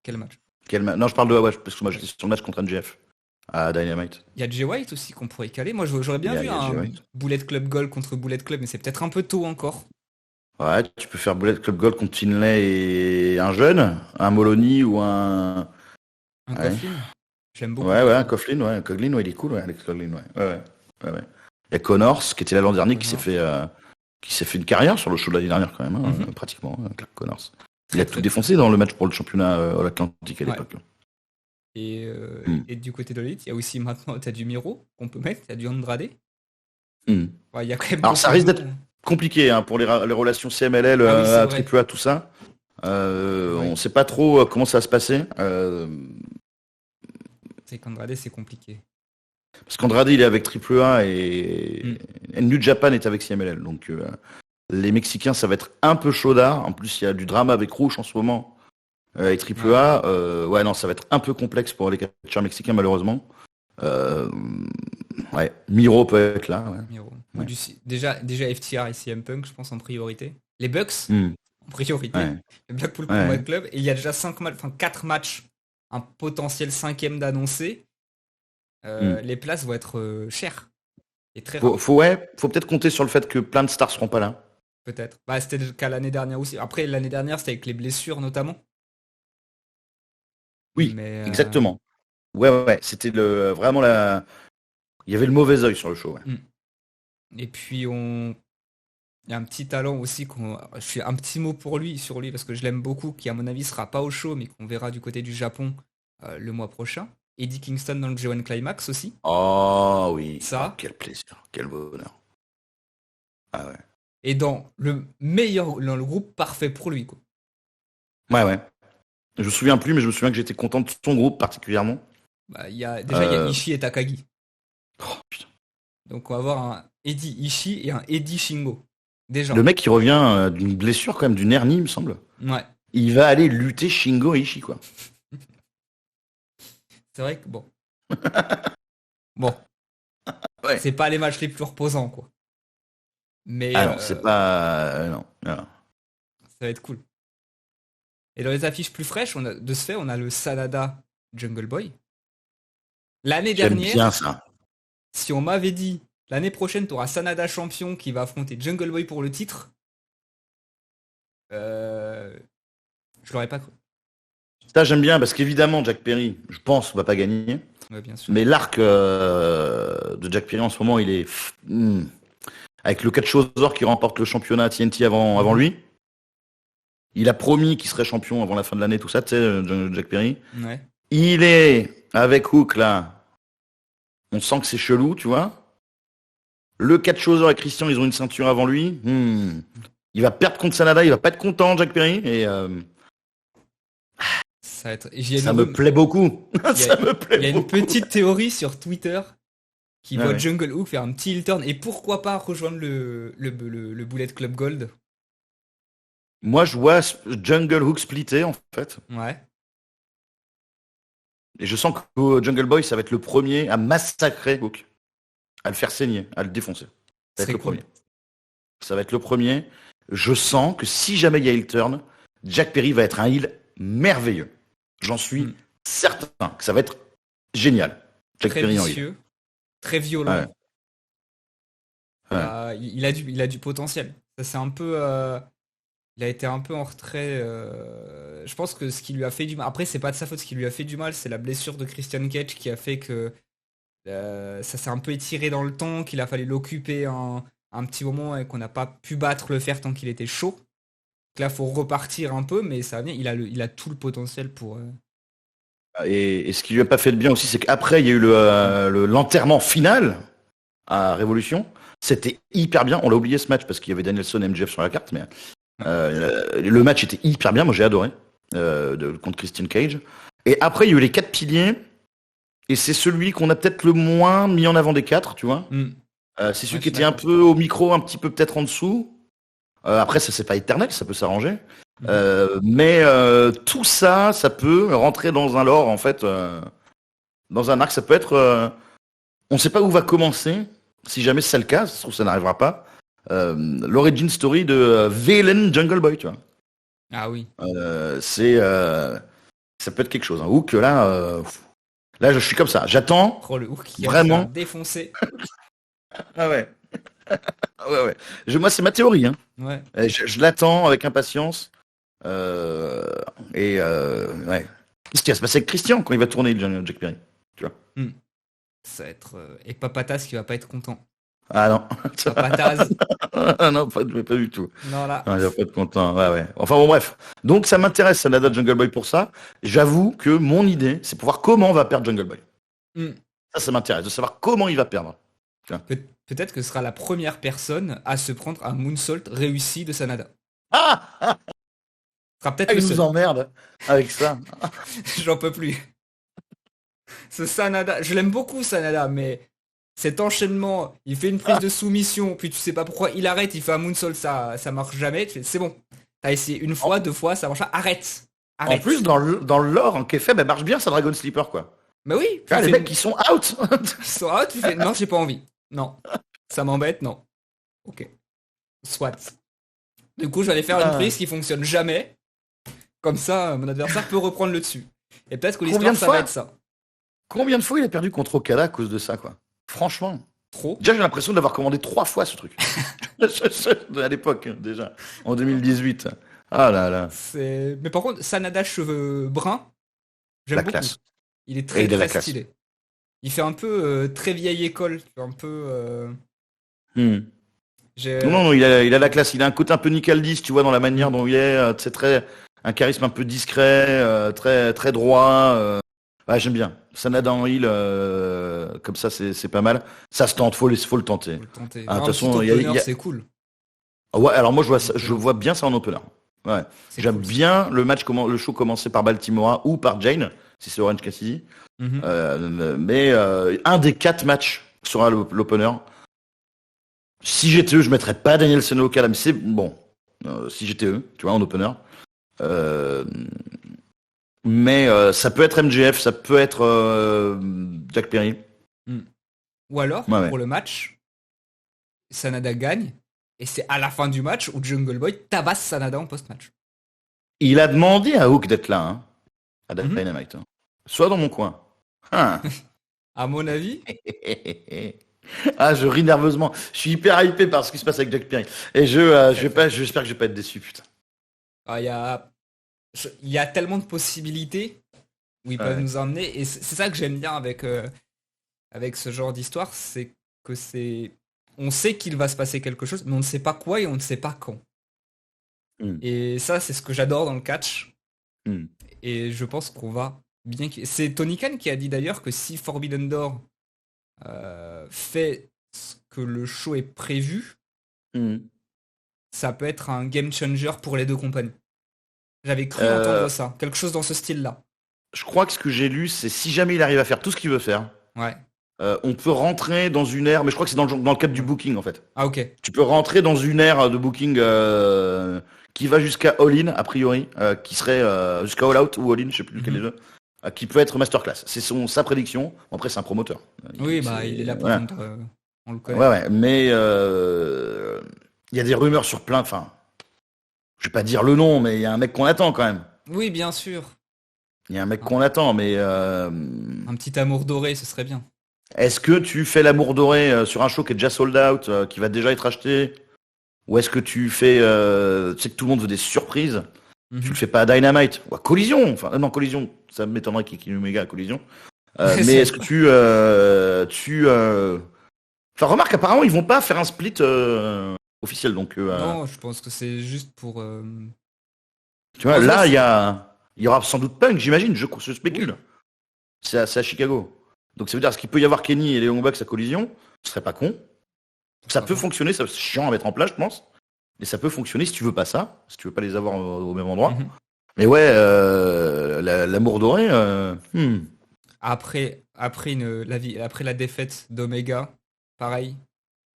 quel match. Non, je parle de. Ouais, parce que moi, j'étais sur le match contre MJF à Dynamite. Il y a Jay White aussi qu'on pourrait caler. Moi, j'aurais bien vu Il y a Jay un White. Bullet Club Gold contre Bullet Club, mais c'est peut-être un peu tôt encore. Ouais, tu peux faire Bullet Club Gold contre Finlay et un jeune, un Moloney ou un. Un Ouais. Coughlin. J'aime beaucoup. Ouais, un Coughlin, ouais. Coughlin, ouais, il est cool, ouais, Alex Coughlin, ouais. Il y a Connors, qui était là l'an dernier, qui s'est fait une carrière sur le show de l'année dernière, quand même, Mhm. pratiquement, Clark Connors. Il Très, a tout très défoncé dans le match pour le championnat All-Atlantique à Ouais. l'époque. Et, Hmm. et du côté de l'élite, il y a aussi maintenant, t'as du Miro qu'on peut mettre, t'as du Andrade. Hmm. Ouais, il y a quand même Alors, ça beaucoup risque de d'être noms. compliqué les relations CMLL Ah oui, c'est à vrai. AAA, tout ça. Ouais. On sait pas trop comment ça va se passer. C'est qu'Andrade, c'est compliqué. Parce qu'Andrade, il est avec AAA et New Japan est avec CMLL. Donc, les Mexicains, ça va être un peu chaudard. En plus, il y a du drama avec Rouge en ce moment. Et AAA, non, ça va être un peu complexe pour les catcheurs mexicains, malheureusement. Miro peut être là. Miro. Ouais. Déjà FTR et CM Punk, je pense, en priorité. Les Bucks, Hmm. en priorité. Ouais. Le Blackpool Ouais. Combat Club. Et il y a déjà 4 matchs. Un potentiel 5e d'annoncé. Les places vont être chères. Et très rares. Faut peut-être compter sur le fait que plein de stars seront pas là. Peut-être. Bah, c'était le cas l'année dernière aussi. Après, l'année dernière, c'était avec les blessures notamment. Oui, Mais, exactement. Ouais. C'était vraiment la. Il y avait le mauvais œil sur le show. Ouais. Et puis, il y a un petit talent aussi. Je fais un petit mot sur lui, parce que je l'aime beaucoup, qui, à mon avis, sera pas au show, mais qu'on verra du côté du Japon le mois prochain. Eddie Kingston dans le G1 Climax aussi. Oh oui. Ça. Oh, quel plaisir, quel bonheur. Ah ouais. Et dans le groupe parfait pour lui, quoi. Ouais. Je me souviens plus, mais je me souviens que j'étais content de son groupe particulièrement. Bah, il y a Ishii et Takagi. Oh, putain. Donc on va avoir un Eddie Ishii et un Eddie Shingo. Déjà. Le mec qui revient d'une blessure, quand même, d'une hernie, il me semble. Ouais. Il va aller lutter Shingo Ishii, quoi. C'est vrai que bon. Bon. Ouais. C'est pas les matchs les plus reposants, quoi. Mais Ah non, c'est pas... non. ça va être cool. Et dans les affiches plus fraîches, de ce fait, on a le Sanada Jungle Boy. L'année J'aime dernière, bien ça. si on m'avait dit l'année prochaine, tu auras Sanada champion qui va affronter Jungle Boy pour le titre, je l'aurais pas cru. Ça, j'aime bien, parce qu'évidemment, Jack Perry, je pense, va pas gagner. Ouais, bien sûr. Mais l'arc de Jack Perry, en ce moment, il est... avec le Catchosor qui remporte le championnat TNT avant lui. Il a promis qu'il serait champion avant la fin de l'année, tout ça, tu sais, Jack Perry. Ouais. Il est avec Hook, là. On sent que c'est chelou, tu vois. Le Catchosor et Christian, ils ont une ceinture avant lui. Il va perdre contre Sanada, il va pas être content, Jack Perry. Et Ça, va être... ça me plaît beaucoup. Ça me plaît il y a une beaucoup. petite théorie sur Twitter qui voit ouais. Jungle Hook faire un petit heel turn et pourquoi pas rejoindre le Bullet Club Gold. Moi, je vois Jungle Hook splitter, en fait. Ouais. Et je sens que Jungle Boy, ça va être le premier à massacrer Hook. À le faire saigner, à le défoncer. Ça va être le premier. Ça va être le premier. Je sens que si jamais il y a heel turn, Jack Perry va être un heel merveilleux. J'en suis certain que ça va être génial. Jack Très Perry vicieux, très violent. Ouais. Il a du potentiel. Ça c'est un peu... il a été un peu en retrait. Je pense que ce qui lui a fait du mal... Après, c'est pas de sa faute. Ce qui lui a fait du mal, c'est la blessure de Christian Cage qui a fait que ça s'est un peu étiré dans le temps, qu'il a fallu l'occuper un petit moment et qu'on n'a pas pu battre le fer tant qu'il était chaud. Donc là, faut repartir un peu, mais ça va bien. Il a tout le potentiel pour... Et ce qui lui a pas fait de bien aussi, c'est qu'après, il y a eu l'enterrement final à Révolution. C'était hyper bien. On l'a oublié ce match parce qu'il y avait Danielson et MJF sur la carte, mais le match était hyper bien. Moi, j'ai adoré contre Christian Cage. Et après, il y a eu les 4 piliers. Et c'est celui qu'on a peut-être le moins mis en avant des 4, tu vois. C'est celui qui était un peu au micro, un petit peu peut-être en dessous. Après, ça, c'est pas éternel, ça peut s'arranger. Mais tout ça, ça peut rentrer dans un lore, en fait. Dans un arc, ça peut être... on sait pas où va commencer. Si jamais c'est le cas, ça se trouve, ça n'arrivera pas. L'origin story de Valen Jungle Boy, tu vois. Ah oui. Ça peut être quelque chose. Hein. Hook, là... Là, je suis comme ça. J'attends. Oh, le Hook qui vraiment a défoncé. Ah ouais. ouais. Moi, c'est ma théorie. Hein. Ouais. Je l'attends avec impatience. Ouais. Qu'est-ce qui va se passer avec Christian quand il va tourner Jack Perry, tu vois. Ça va être... Et Papatas qui va pas être content. Ah non. Papatas. non, pas du tout. Non, là. Non, il va pas être content. Ouais. Enfin bon, bref. Donc ça m'intéresse, Sanada Jungle Boy pour ça. J'avoue que mon idée, c'est pour voir comment va perdre Jungle Boy. Ça m'intéresse, de savoir comment il va perdre. Peut-être que ce sera la première personne à se prendre un moonsault réussi de Sanada. Ce sera peut-être il nous emmerde avec ça. J'en peux plus. Ce Sanada, je l'aime beaucoup Sanada, mais cet enchaînement, il fait une prise de soumission, puis tu sais pas pourquoi il arrête, il fait un moonsault, ça marche jamais. Tu fais, c'est bon. T'as essayé une fois, 2 fois, ça marche pas. Arrête. En plus, dans le lore en Kayfabe, elle marche bien sa Dragon Sleeper, quoi. Bah oui. Les mecs qui sont out. Ils sont out, tu fais, non, j'ai pas envie. Non. Ça m'embête, non. Ok. Soit. Du coup, je vais aller faire une prise qui fonctionne jamais. Comme ça, mon adversaire peut reprendre le dessus. Et peut-être que l'histoire, ça va être ça. Combien de fois il a perdu contre Okada à cause de ça, quoi? Franchement. Trop. Déjà, j'ai l'impression d'avoir commandé 3 fois ce truc. À l'époque, déjà. En 2018. Ah là là. Mais par contre, Sanada cheveux bruns, j'aime beaucoup. Classe. Il est très stylé. Il fait un peu très vieille école. Un peu... Non, il a la classe. Il a un côté un peu Nick Aldis, tu vois, dans la manière dont il est. C'est un charisme un peu discret, très droit. Ouais, j'aime bien. Sanada en heal, comme ça, c'est pas mal. Ça se tente, faut le tenter. De toute façon, c'est cool. Ouais, alors moi, je vois bien ça en opener. Ouais. J'aime bien le show commencer par Baltimora ou par Jane, si c'est Orange Cassidy. Mais un des 4 matchs sera l'opener. Si j'étais eux, je mettrais pas Danielson au calme. C'est bon. Si j'étais eux, tu vois, en opener. Euh, mais ça peut être MJF, ça peut être Jack Perry. Hmm. Ou alors, Ouais, ouais. pour le match, Sanada gagne, et c'est à la fin du match où Jungle Boy tabasse Sanada en post-match. Il a demandé à Hook d'être là, hein, à Mhm. Dynamite. Hein. Sois dans mon coin. Hein. À mon avis, Ah, je ris nerveusement. Je suis hyper hypé par ce qui se passe avec Jack Perry. Et je très vais très. pas, j'espère que je vais pas être déçu, putain. Ah, il y a tellement de possibilités où ils peuvent Ouais. nous emmener, et c'est ça que j'aime bien avec ce genre d'histoire, c'est que on sait qu'il va se passer quelque chose, mais on ne sait pas quoi et on ne sait pas quand. Hmm. Et ça, c'est ce que j'adore dans le catch. Hmm. Et je pense qu'on va bien. C'est Tony Khan qui a dit d'ailleurs que si Forbidden Door fait ce que le show est prévu, Hmm. ça peut être un game changer pour les deux compagnies. J'avais cru Euh, entendre ça, quelque chose dans ce style-là. je crois que ce que j'ai lu, c'est si jamais il arrive à faire tout ce qu'il veut faire, Ouais. on peut rentrer dans une ère, mais je crois que c'est dans le cadre du Ouais. booking en fait. Ah ok. Tu peux rentrer dans une ère de booking qui va jusqu'à All In, a priori, qui serait jusqu'à All Out ou All In, je sais plus lequel des Mhm. deux, qui peut être masterclass. C'est sa prédiction. Bon, après, c'est un promoteur. Oui, bah il est là pour Voilà. vendre. On le Ouais, connaît. ouais. Mais il y a des rumeurs sur plein. Enfin, je vais pas dire le nom, mais il y a un mec qu'on attend quand même. Oui, bien sûr. Il y a un mec Un, qu'on attend, mais un petit amour doré, ce serait bien. est-ce que tu fais l'amour doré sur un show qui est déjà sold out, qui va déjà être acheté, ou est-ce que tu fais, tu sais que tout le monde veut des surprises, tu le Mhm. fais pas à Dynamite ou à Collision, enfin non Collision, ça m'étonnerait qu'il y ait Omega à Collision. Mais C'est est-ce que enfin remarque apparemment ils vont pas faire un split officiel, donc Non, je pense que c'est juste pour. tu vois Franchement, là il y aura sans doute Punk, j'imagine, je spécule. oui. C'est à Chicago, donc ça veut dire est-ce qu'il peut y avoir Kenny et les Young Bucks à Collision, ce serait pas con. Ça Pourquoi peut pas. fonctionner, c'est chiant à mettre en place, je pense. Mais ça peut fonctionner si tu veux pas ça, si tu veux pas les avoir au même endroit. Mhm. Mais ouais, l'amour doré, Après la défaite d'Omega, pareil,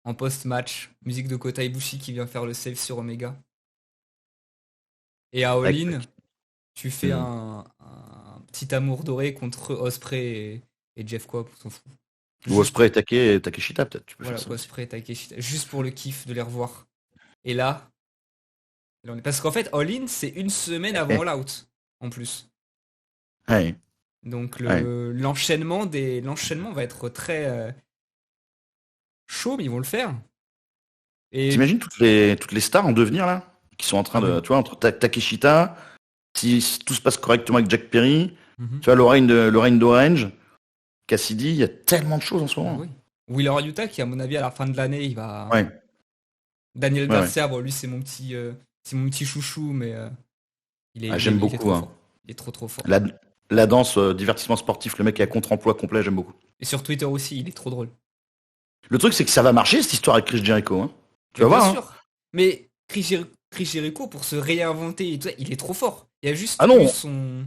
en post-match, musique de Kota Ibushi qui vient faire le save sur Omega. Et à All-In, avec, tu fais hmm. un petit amour doré contre Osprey et Jeff Cobb, on s'en fout. Ou Juste, Osprey et Takeshita, peut-être, tu peux faire voilà, ça aussi. Osprey et Takeshita, juste pour le kiff de les revoir. Et là, parce qu'en fait, All-In, c'est une semaine avant All Out, en plus. Ouais, Donc ouais. l'enchaînement va être très chaud, mais ils vont le faire. Et T'imagines toutes les stars en devenir là, qui sont en train ah de, oui. tu vois, entre Takeshita, si tout se passe correctement avec Jack Perry, Mhm. tu vois, Lorraine d'Orange, Cassidy, il y a tellement de choses en ce Ah moment. oui. Wheeler Yuta qui à mon avis à la fin de l'année il va. Ouais, Daniel ouais, ouais. Garcia, bon lui c'est mon petit chouchou, mais Ah, j'aime il est beaucoup, trop hein. fort. Il est trop trop fort. La, la danse, divertissement sportif, le mec est à contre-emploi complet, j'aime beaucoup. Et sur Twitter aussi, il est trop drôle. Le truc, c'est que ça va marcher, cette histoire avec Chris Jericho, hein. Tu Mais vas bien voir, hein. sûr. Mais Chris Jericho pour se réinventer et tout ça, il est trop fort. Il y a Ah juste eu non, son.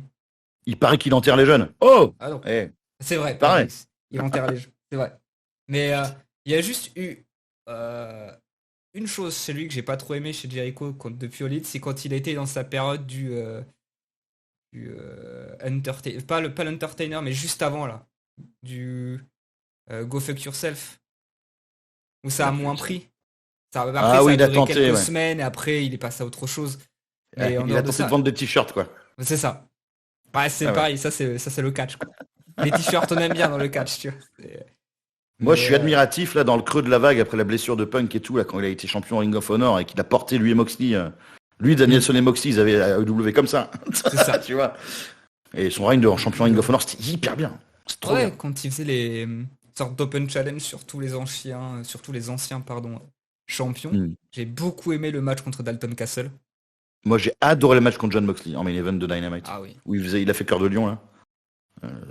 il paraît qu'il enterre les jeunes. Oh! Ah non. Eh, C'est vrai, pardon. pareil. Il enterre les jeux. C'est vrai. Mais il y a juste eu euh, une chose chez lui que j'ai pas trop aimé chez Jericho depuis All Elite, c'est quand il a été dans sa période du entertainer, pas l'entertainer, mais juste avant là, du Go Fuck Yourself, où ça a Là, plus moins de ça. pris. Après, Ah ça oui, a il a duré tenté, quelques ouais. semaines et après, il est passé à autre chose. Mais en Il a dehors de tenté de ça, vendre des t-shirts, quoi. c'est ça. Ouais, c'est Ah ouais. pareil, ça c'est le catch, quoi. Les t-shirts, on aime bien dans le catch, tu vois. Moi, je Mais suis admiratif, là, dans le creux de la vague, après la blessure de Punk et tout, là, quand il a été champion Ring of Honor et qu'il a porté lui et Moxley. Lui, Danielson et Moxley, ils avaient AEW comme ça. c'est ça. Tu vois. Et son règne de champion Ring Le- of Honor, c'était hyper bien. C'est trop bien. Ouais, quand il faisait les sortes d'open challenge sur tous les anciens, pardon, champions, Hmm. j'ai beaucoup aimé le match contre Dalton Castle. Moi, j'ai adoré le match contre John Moxley en main event de Dynamite. Ah oui. Où il a fait Cœur de Lion, là.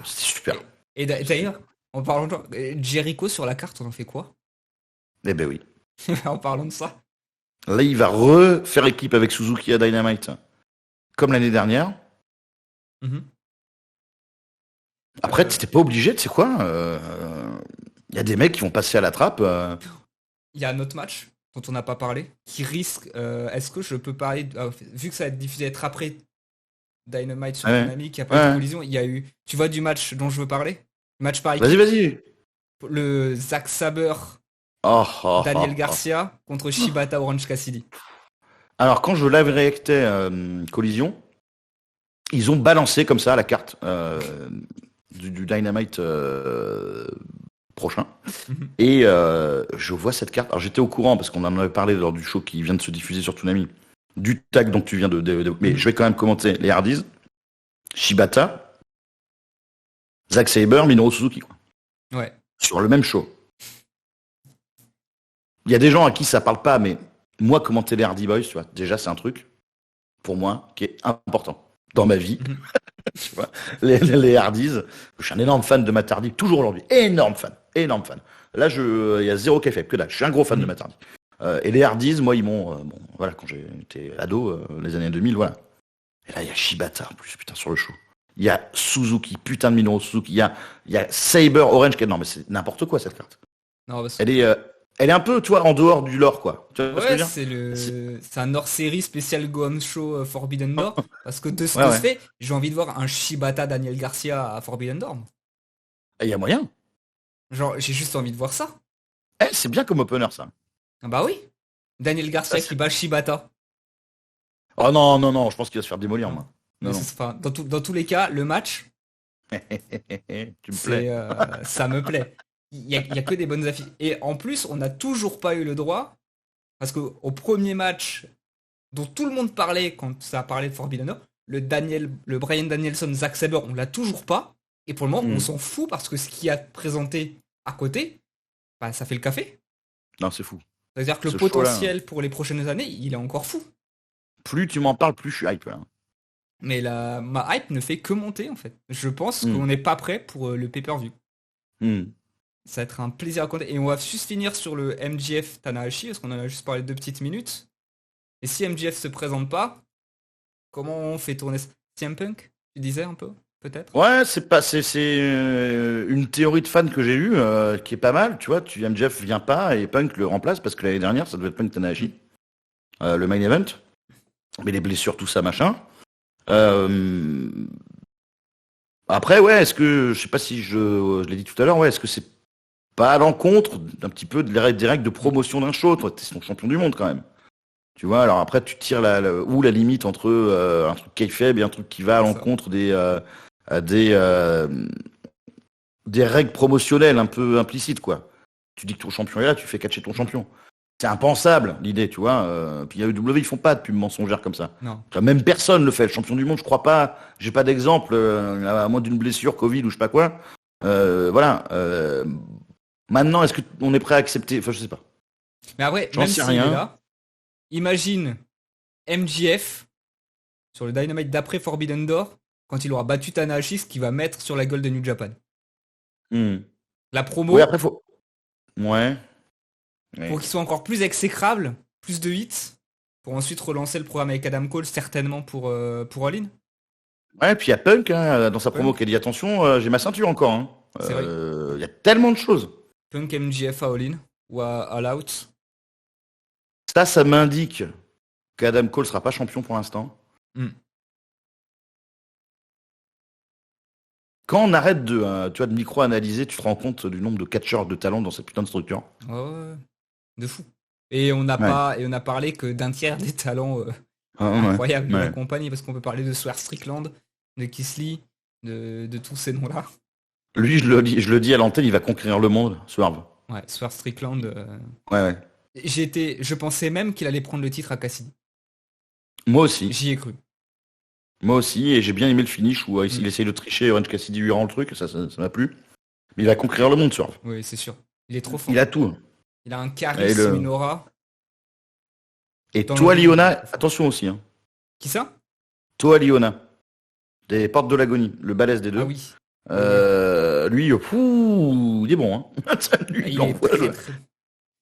C'était super. D'ailleurs, en parlant de Jericho sur la carte, on en fait quoi? Eh ben oui. En parlant de ça. Là, il va refaire équipe avec Suzuki à Dynamite, comme l'année dernière. Mhm. Après, Euh, t'étais pas obligé, tu sais quoi. Il y a des mecs qui vont passer à la trappe. il y a un autre match dont on n'a pas parlé, qui risque. Est-ce que je peux parler vu que ça va être diffusé être après Dynamite sur Ouais. Konami, qui a pas eu de Ouais. collision, il y a eu. Tu vois du match dont je veux parler? Match par Vas-y, équipe. vas-y. Le Zack Saber, Oh, oh, Daniel oh, oh. Garcia contre Shibata Orange Cassidy. Alors, quand je live réactais Collision, ils ont balancé comme ça la carte du Dynamite prochain. Mhm. Et je vois cette carte. Alors, j'étais au courant parce qu'on en avait parlé lors du show qui vient de se diffuser sur Toonami. Du tag dont tu viens mais je vais quand même commenter les Hardys, Shibata, Zack Sabre, Minoru Suzuki, quoi. Ouais. Sur le même show. Il y a des gens à qui ça parle pas, mais moi, commenter les Hardy Boys, tu vois, déjà, c'est un truc, pour moi, qui est important dans ma vie. Mhm. Tu vois, les Hardys, je suis un énorme fan de Matt Hardy, toujours aujourd'hui. Énorme fan, énorme fan. Là, il y a zéro café, que dalle. Je suis un gros fan de Matt Hardy. Et les Hardys, moi, ils m'ont, bon, voilà, quand j'étais ado, les années 2000, voilà. Et là, il y a Shibata, en plus, putain, sur le show. Il y a Suzuki, putain de Minoru Suzuki. Il y a Saber Orange, non, mais c'est n'importe quoi, cette carte. Non, parce... Elle est un peu, toi, en dehors du lore, quoi. Tu vois ce que Ouais, je veux dire? c'est un hors-série spécial Gohan Show Forbidden Door. Parce que de ce Ouais, que ouais. je fais, j'ai envie de voir un Shibata Daniel Garcia à Forbidden Door. Il y a moyen. Genre, j'ai juste envie de voir ça. C'est bien comme opener, ça. Ah bah oui. Daniel Ça, Garcia c'est- qui bat Shibata. Oh non, non, non, je pense qu'il va se faire démolir, Non. moi. Mais Non, non. enfin, dans tous les cas, le match, Tu me plais. ça me plaît. Il y a que des bonnes affiches. Et en plus, on n'a toujours pas eu le droit, parce qu'au premier match dont tout le monde parlait quand ça a parlé de Forbidden Door, le Bryan Danielson, Zack Sabre, on l'a toujours pas. Et pour le moment, on Hmm. s'en fout parce que ce qui a présenté à côté, bah, ça fait le café. Non, c'est fou. C'est-à-dire que le Ce show-là, potentiel pour les prochaines années, il est encore fou. plus tu m'en parles, plus je suis hype, là. Mais ma hype ne fait que monter en fait. Je pense Hmm. qu'on n'est pas prêt pour le pay-per-view. Hmm. Ça va être un plaisir à compter. Et on va juste finir sur le MJF Tanahashi, parce qu'on en a juste parlé 2 petites minutes. Et si MJF se présente pas, comment on fait tourner CM Punk? Tu disais un peu, peut-être? Ouais, c'est une théorie de fan que j'ai eue qui est pas mal, tu vois. MJF vient pas et Punk le remplace parce que l'année dernière, ça devait être Punk Tanahashi, le main event. Mais les blessures, tout ça, machin. Euh, Après, ouais, est-ce que, je sais pas si je l'ai dit tout à l'heure, ouais, est-ce que c'est pas à l'encontre d'un petit peu des règles de promotion d'un show? Toi, t'es son champion du monde quand même. Tu vois, alors après, tu tires où la limite entre un truc kayfabe et un truc qui va à C'est ça. l'encontre à des règles promotionnelles un peu implicites, quoi. Tu dis que ton champion est là, tu fais catcher ton champion. C'est impensable, l'idée, tu vois. Puis AEW, ils font pas de pub mensongère comme ça. Non. Enfin, même personne le fait. Le champion du monde, je crois pas. J'ai pas d'exemple, à moins d'une blessure, Covid ou je sais pas quoi. Voilà. Maintenant, est-ce qu'on est prêt à accepter? Enfin, je sais pas. Mais après, J'en même sais s'il est rien. là, imagine MJF sur le Dynamite d'après Forbidden Door, quand il aura battu Tanahashi, ce qu'il va mettre sur la gueule de New Japan. Hmm. La Oui, promo, après, faut. Ouais. Ouais. pour qu'il soit encore plus exécrable, plus de hits, pour ensuite relancer le programme avec Adam Cole, certainement pour All In. Ouais, puis il y a Punk, hein, dans sa promo Punk, qui a dit attention, j'ai ma ceinture encore. Hein. c'est vrai. Il y a tellement de choses. Punk MJF à All In ou à All Out. Ça m'indique qu'Adam Cole sera pas champion pour l'instant. Hmm. Quand on arrête tu vois, de micro-analyser, tu te rends compte du nombre de catcheurs de talent dans cette putain de structure. Ouais, ouais, ouais. De fou. Et on n'a Ouais. pas, et on a parlé que d'un tiers des talents Ah, ouais. incroyables de la Ouais. compagnie, parce qu'on peut parler de Swerve Strickland, de Keith Lee, de tous ces noms-là. Lui, je le dis à l'antenne, il va conquérir le monde, Swerve. Ouais, Swerve Strickland. Ouais, ouais. Je pensais même qu'il allait prendre le titre à Cassidy. Moi aussi. J'y ai cru. Moi aussi, et j'ai bien aimé le finish où il essaye de tricher, Orange Cassidy lui rend le truc, ça m'a plu. Mais il va conquérir le monde, Swerve. Oui, c'est sûr. Il est trop fort. Il a tout. Il a un Et, charisme, une aura. et Dans toi, le ring, Liona, il est trop fort. attention aussi. Hein. Qui ça? Toi, Liona, des portes de l'agonie, le balèze des deux. Ah oui. Lui, il est bon. Hein. Lui, Il il est envoie très, le- très...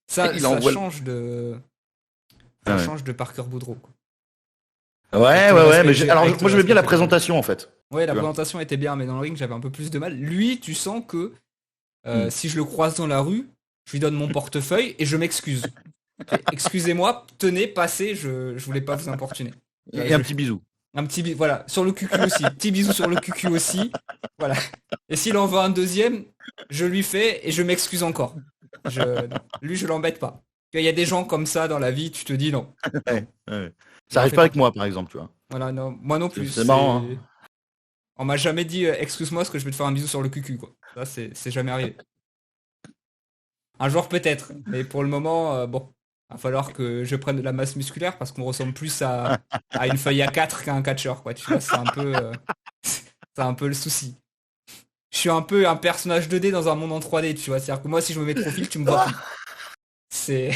Ça, il ça envoie le- change de... Ah Ça ouais. change de Parker Boudreau, quoi. Ouais, Avec tout ouais, le ouais. respect Mais que j'ai- alors, avec tout moi, le j'aimais bien la respect que j'ai pour lui. présentation, en fait. Ouais, la Tu vois. présentation était bien, mais dans le ring, j'avais un peu plus de mal. Lui, tu sens que Hmm. si je le croise dans la rue, je lui donne mon portefeuille et je m'excuse. Excusez-moi, tenez, passez, je voulais pas vous importuner. Et un petit bisou. Un petit bisou, voilà, sur le cucu aussi. Petit bisou sur le cucu aussi. Voilà. Et s'il en veut un deuxième, je lui fais et je m'excuse encore. Non. Lui, je l'embête pas. Il y a des gens comme ça dans la vie, tu te dis non. Ouais. Ça arrive pas avec moi, par exemple, tu vois. Voilà, non, moi non plus. C'est marrant. Hein. On m'a jamais dit excuse-moi, est-ce que je vais te faire un bisou sur le cucu, quoi. Ça, c'est jamais arrivé. Un jour peut-être, mais pour le moment, bon, va falloir que je prenne de la masse musculaire parce qu'on ressemble plus à une feuille A4 qu'à un catcheur, quoi. Tu vois, c'est un peu le souci. Je suis un peu un personnage 2D dans un monde en 3D, tu vois. C'est-à-dire que moi, si je me mets de profil, tu me vois plus. C'est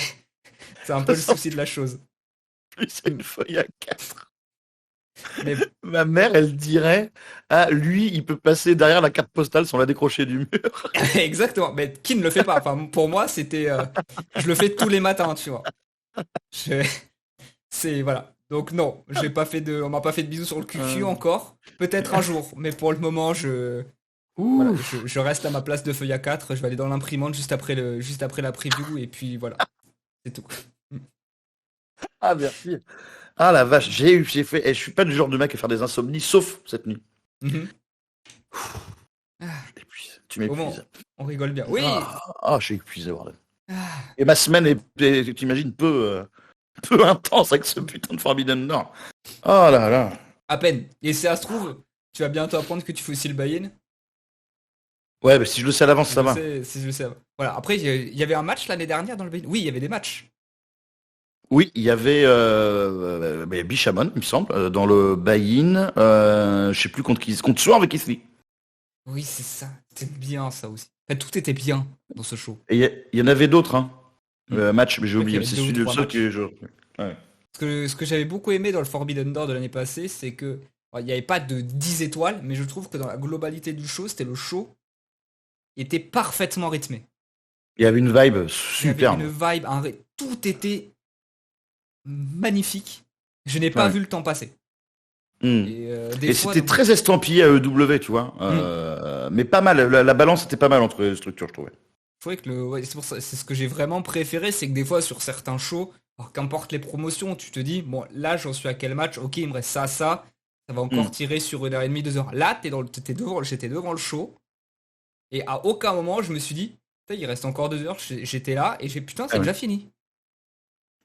un peu le souci de la chose. Plus une feuille à 4. Mais Ma mère, elle dirait, ah, lui, il peut passer derrière la carte postale sans la décrocher du mur. exactement. Mais qui ne le fait pas? Enfin, pour moi, c'était, je le fais tous les matins, tu vois. Je- C'est voilà. Donc non, on m'a pas fait de bisous sur le cul encore. Peut-être un jour, mais pour le moment, voilà, je reste à ma place de feuille A4. Je vais aller dans l'imprimante juste après la preview et puis voilà, c'est tout. Ah, merci. Ah la vache, j'ai fait. Je suis pas du genre de mec à faire des insomnies, sauf cette nuit. Mhm. Je t'épuise. Tu Au moins, m'épuises. on rigole bien. Oui. Je suis épuisé, bordel. Ah, Et ma semaine est t'imagines, peu intense avec ce putain de Forbidden Door. Oh là là. à peine. Et si ça se trouve, tu vas bientôt apprendre que tu fais aussi le buy-in. Ouais, mais si je le sais à l'avance, ça va. Si je le sais. Voilà. Après, il y avait un match l'année dernière dans le buy-in. Oui, il y avait des matchs. Oui, il y avait Bishamon, il me semble, dans le buy-in. Je sais plus contre qui. Contre Swerve avec Keith Lee. Oui, c'est ça. C'est bien ça aussi. En fait, tout était bien dans ce show. Et il y en avait d'autres, hein. Match, mais j'ai Ouais, qu'il y oublié. avait C'est deux ou celui de trois ceux matchs. que je. Ouais. Ce que j'avais beaucoup aimé dans le Forbidden Door de l'année passée, c'est que il n'y avait pas de 10 étoiles, mais je trouve que dans la globalité du show, c'était le show était parfaitement rythmé. Il y avait une vibe Il y avait superbe. une vibe, tout était magnifique. Je n'ai pas Ouais. vu le temps passer. Hmm. Et, Et c'était très estampillé à EW, tu vois. Mais pas mal. La balance était pas mal entre les structures, je trouvais. je trouvais que c'est pour ça, c'est ce que j'ai vraiment préféré, c'est que des fois sur certains shows, alors qu'importe les promotions, tu te dis bon là j'en suis à quel match, ok il me reste ça va encore tirer sur 1h30, 2 heures. Là j'étais devant le show et à aucun moment je me suis dit putain, il reste encore 2 heures, j'étais là et putain c'est déjà fini.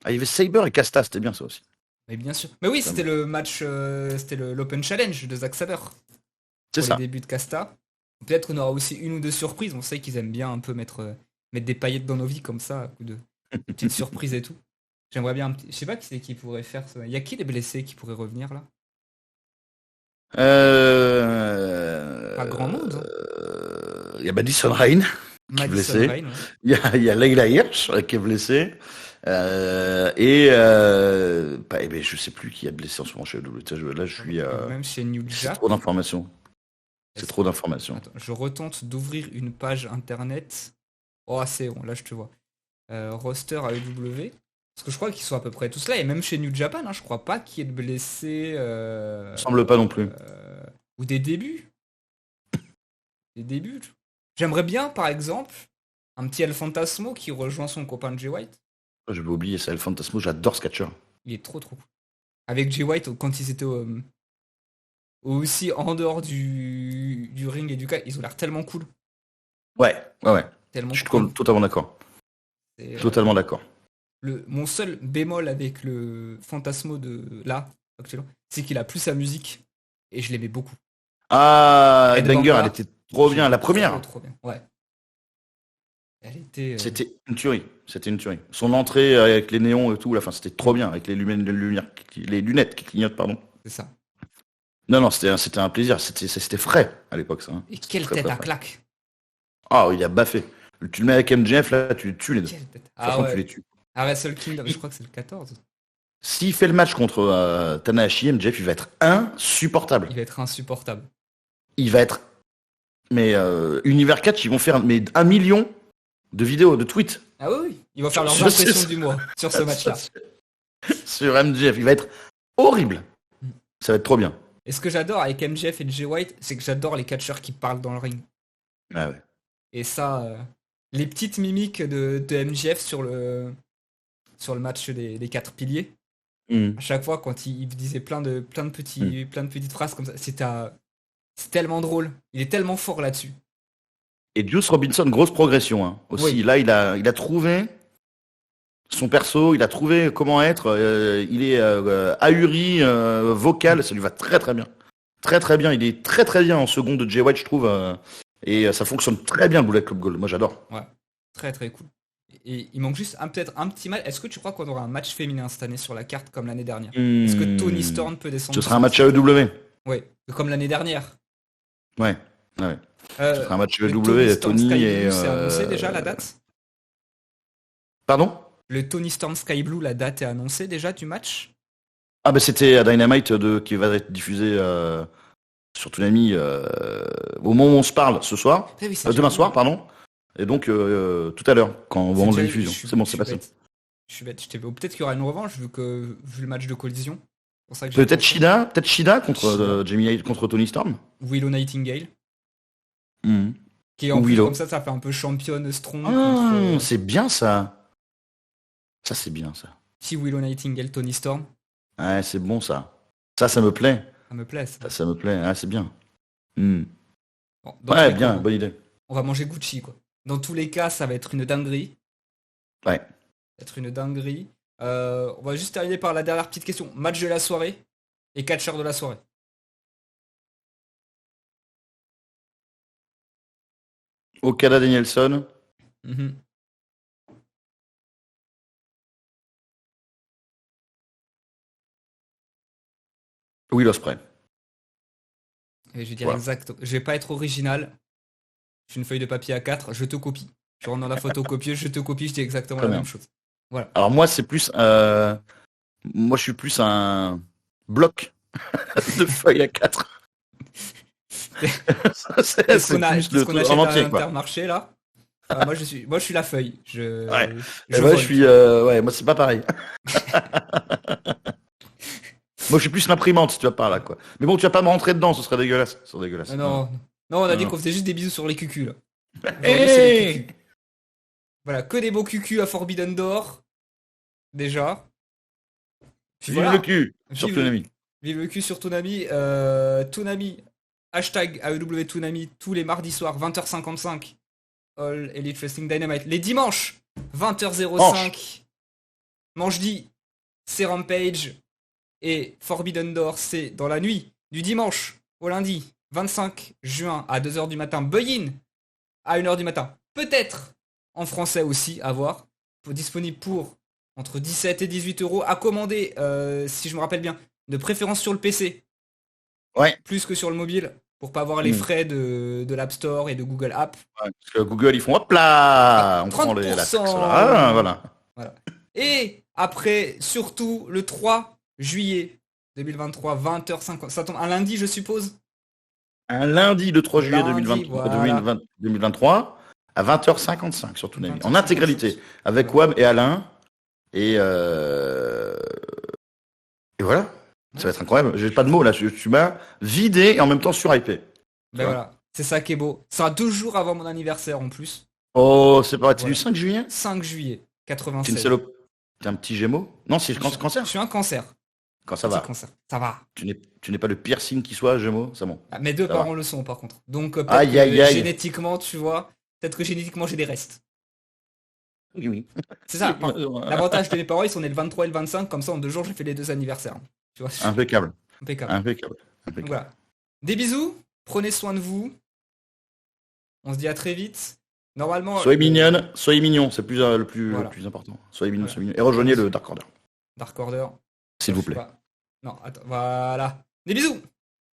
Ah, il y avait Saber et Casta, c'était bien ça aussi. Mais bien sûr. Mais oui, c'était le match, c'était l'Open Challenge de Zack Saber. C'est ça. Les débuts de Casta. Peut-être qu'on aura aussi une ou deux surprises. On sait qu'ils aiment bien un peu mettre des paillettes dans nos vies comme ça, à coup de petites surprises et tout. J'aimerais bien un petit. Je sais pas qui c'est qui pourrait faire ça. Il y a qui les blessés qui pourraient revenir là? Pas grand monde. Hein. Il y a Madison Rain qui est blessé. Rain, ouais. Il y a Leila Hirsch qui est blessée. Je sais plus qui a blessé en ce moment chez WWE. Là, je suis. Même chez New C'est Japan. trop d'informations. C'est trop d'informations. Attends, je retente d'ouvrir une page internet. Oh, c'est bon, là je te vois. Roster à EW. Parce que je crois qu'ils sont à peu près tous là. Et même chez New Japan, hein, je crois pas qu'il y ait de blessés. Semble pas non plus. Ou des débuts. Des débuts. J'aimerais bien, par exemple, un petit El Fantasmo qui rejoint son copain Jay White. Je vais oublier ça, El Fantasmo, j'adore ce catcher. Il est trop cool. Avec Jay White, quand ils étaient aussi en dehors du ring et du cas, ils ont l'air tellement cool. Ouais. Tellement Je suis cool. totalement d'accord. Totalement d'accord. Mon seul bémol avec le Fantasmo de là, actuellement, c'est qu'il a plus sa musique et je l'aimais beaucoup. Ah, Headbanger, elle était trop bien. La première. Trop bien. Ouais. Elle était. C'était une tuerie. Son entrée avec les néons et tout, là, c'était trop bien avec les lunettes qui clignotent, pardon. C'est ça. Non, c'était un plaisir. C'était frais à l'époque, ça. Hein. Et quelle tête à claque. Ah, il a baffé. Tu le mets avec MJF, là, tu tues les deux. Ah ouais. Tu les tues. À Wrestle Kingdom, je crois que c'est le 14. S'il fait le match contre Tanahashi, MJF, il va être insupportable. Il va être insupportable. Il va être... Mais Univers Catch, ils vont faire 1 million de vidéos, de tweets. Ah oui. Ils vont faire leurs impressions du mois sur ce match-là. Sur MJF, il va être horrible. Ça va être trop bien. Et ce que j'adore avec MJF et Jay White, c'est que j'adore les catcheurs qui parlent dans le ring. Ah ouais. Et ça, les petites mimiques de MJF sur le match des 4 piliers. À chaque fois, quand il disait plein de petites phrases comme ça, c'est tellement drôle. Il est tellement fort là-dessus. Et Juice Robinson, grosse progression hein, aussi. Oui. Là, il a trouvé son perso, il a trouvé comment être. Il est ahuri, vocal, ça lui va très très bien. Très très bien. Il est très très bien en seconde de Jay White, je trouve. Et ça fonctionne très bien, le Bullet Club Gold. Moi, j'adore. Ouais, très très cool. Et il manque juste peut-être un petit match. Est-ce que tu crois qu'on aura un match féminin cette année sur la carte comme l'année dernière? Est-ce que Tony Storm peut descendre? Ce sera un match AEW. Oui, comme l'année dernière. Ouais. Ce sera un match Le AEW, Storm Tony Sky et... Blue, c'est annoncé déjà la date? Pardon? Le Tony Storm Sky Blue, la date est annoncée déjà du match? Ah bah c'était à Dynamite qui va être diffusé sur Toonami au moment où on se parle ce soir. Ah oui, c'est Demain déjà soir, pardon. Et donc tout à l'heure, quand au moment de la diffusion. C'est bon, c'est passé. Je suis bête. Peut-être qu'il y aura une revanche vu le match de collision. Pour ça que Peut-être Shida contre Jamie contre Tony Storm. Willow Nightingale. Mhm. Qui en plus comme ça fait un peu championne strong. Ah, c'est bien ça. Ça c'est bien ça. Petit Willow Nightingale, Tony Storm. Ouais, c'est bon ça. Ça me plaît. Ça me plaît. Ça me plaît. Ah, c'est bien. Bon, Ouais, bien, bonne idée. On va manger Gucci quoi. Dans tous les cas, ça va être une dinguerie. Ouais. Ça va être une dinguerie. On va juste terminer par la dernière petite question. Match de la soirée et catcheur de la soirée. Okada Danielson. Will Ospreay. Et je vais dire exact. Je vais pas être original. J'ai une feuille de papier A4, je te copie. Tu rentres dans la photocopieuse, je te copie, je dis exactement la même chose. Voilà. Alors moi c'est plus moi je suis plus un bloc de feuilles A4. c'est ce qu'on achète à l'Intermarché là. Moi je suis la feuille. Je suis moi c'est pas pareil. Moi je suis plus l'imprimante si tu vas par là quoi. Mais bon tu vas pas me rentrer dedans, ce serait dégueulasse. Non, on a dit qu'on faisait juste des bisous sur les cucus là. Hey voilà, que des beaux cucus à Forbidden Door. Déjà. Puis vive le cul sur Toonami. Vive le cul sur Toonami. Toonami, hashtag AEW Toonami tous les mardis soirs 20h55. All Elite Wrestling Dynamite. Les dimanches 20h05. Manche-dit, c'est Rampage. Et Forbidden Door, c'est dans la nuit du dimanche au lundi 25 juin à 2h du matin. Buy-in à 1h du matin. Peut-être en français aussi, à voir. Disponible pour entre 17 et 18 euros. À commander, si je me rappelle bien, de préférence sur le PC. Ouais. Plus que sur le mobile. Pour pas avoir les frais de l'App Store et de Google App. Ouais, parce que Google, ils font hop là, on 30%. prend la taxe, là. Voilà. Et après, surtout, le 3 juillet 2023, 20h50. Ça tombe un lundi, je suppose. Un lundi, le 3 juillet 2023, à 20h55 sur Toonami. En intégralité. Avec Wab et Alain. Et voilà. Ça va être incroyable. J'ai pas de mots là. Tu m'as vidé et en même temps surhypé. Ben voilà. C'est ça qui est beau. Ça sera 2 jours avant mon anniversaire en plus. Oh, c'est pas. T'es du 5 juillet 5 juillet 96. T'es un petit Gémeaux? Non, c'est cancer. Je suis un cancer. Quand ça va. Cancer. Ça va. Tu n'es pas le pire signe qui soit, Gémeaux, c'est bon. Mes deux parents le sont par contre. Donc génétiquement, tu vois, peut-être que génétiquement j'ai des restes. Oui. C'est ça. L'avantage de mes parents, ils sont nés le 23 et le 25, comme ça en 2 jours j'ai fait les 2 anniversaires. Tu vois. Impeccable. Donc, voilà. Des bisous, prenez soin de vous. On se dit à très vite. Normalement. Soyez mignonne, soyez mignon, c'est le plus important. Soyez mignon, soyez mignon. Et rejoignez le Dark Order. Dark Order. S'il vous plaît. Non, attends, voilà. Des bisous!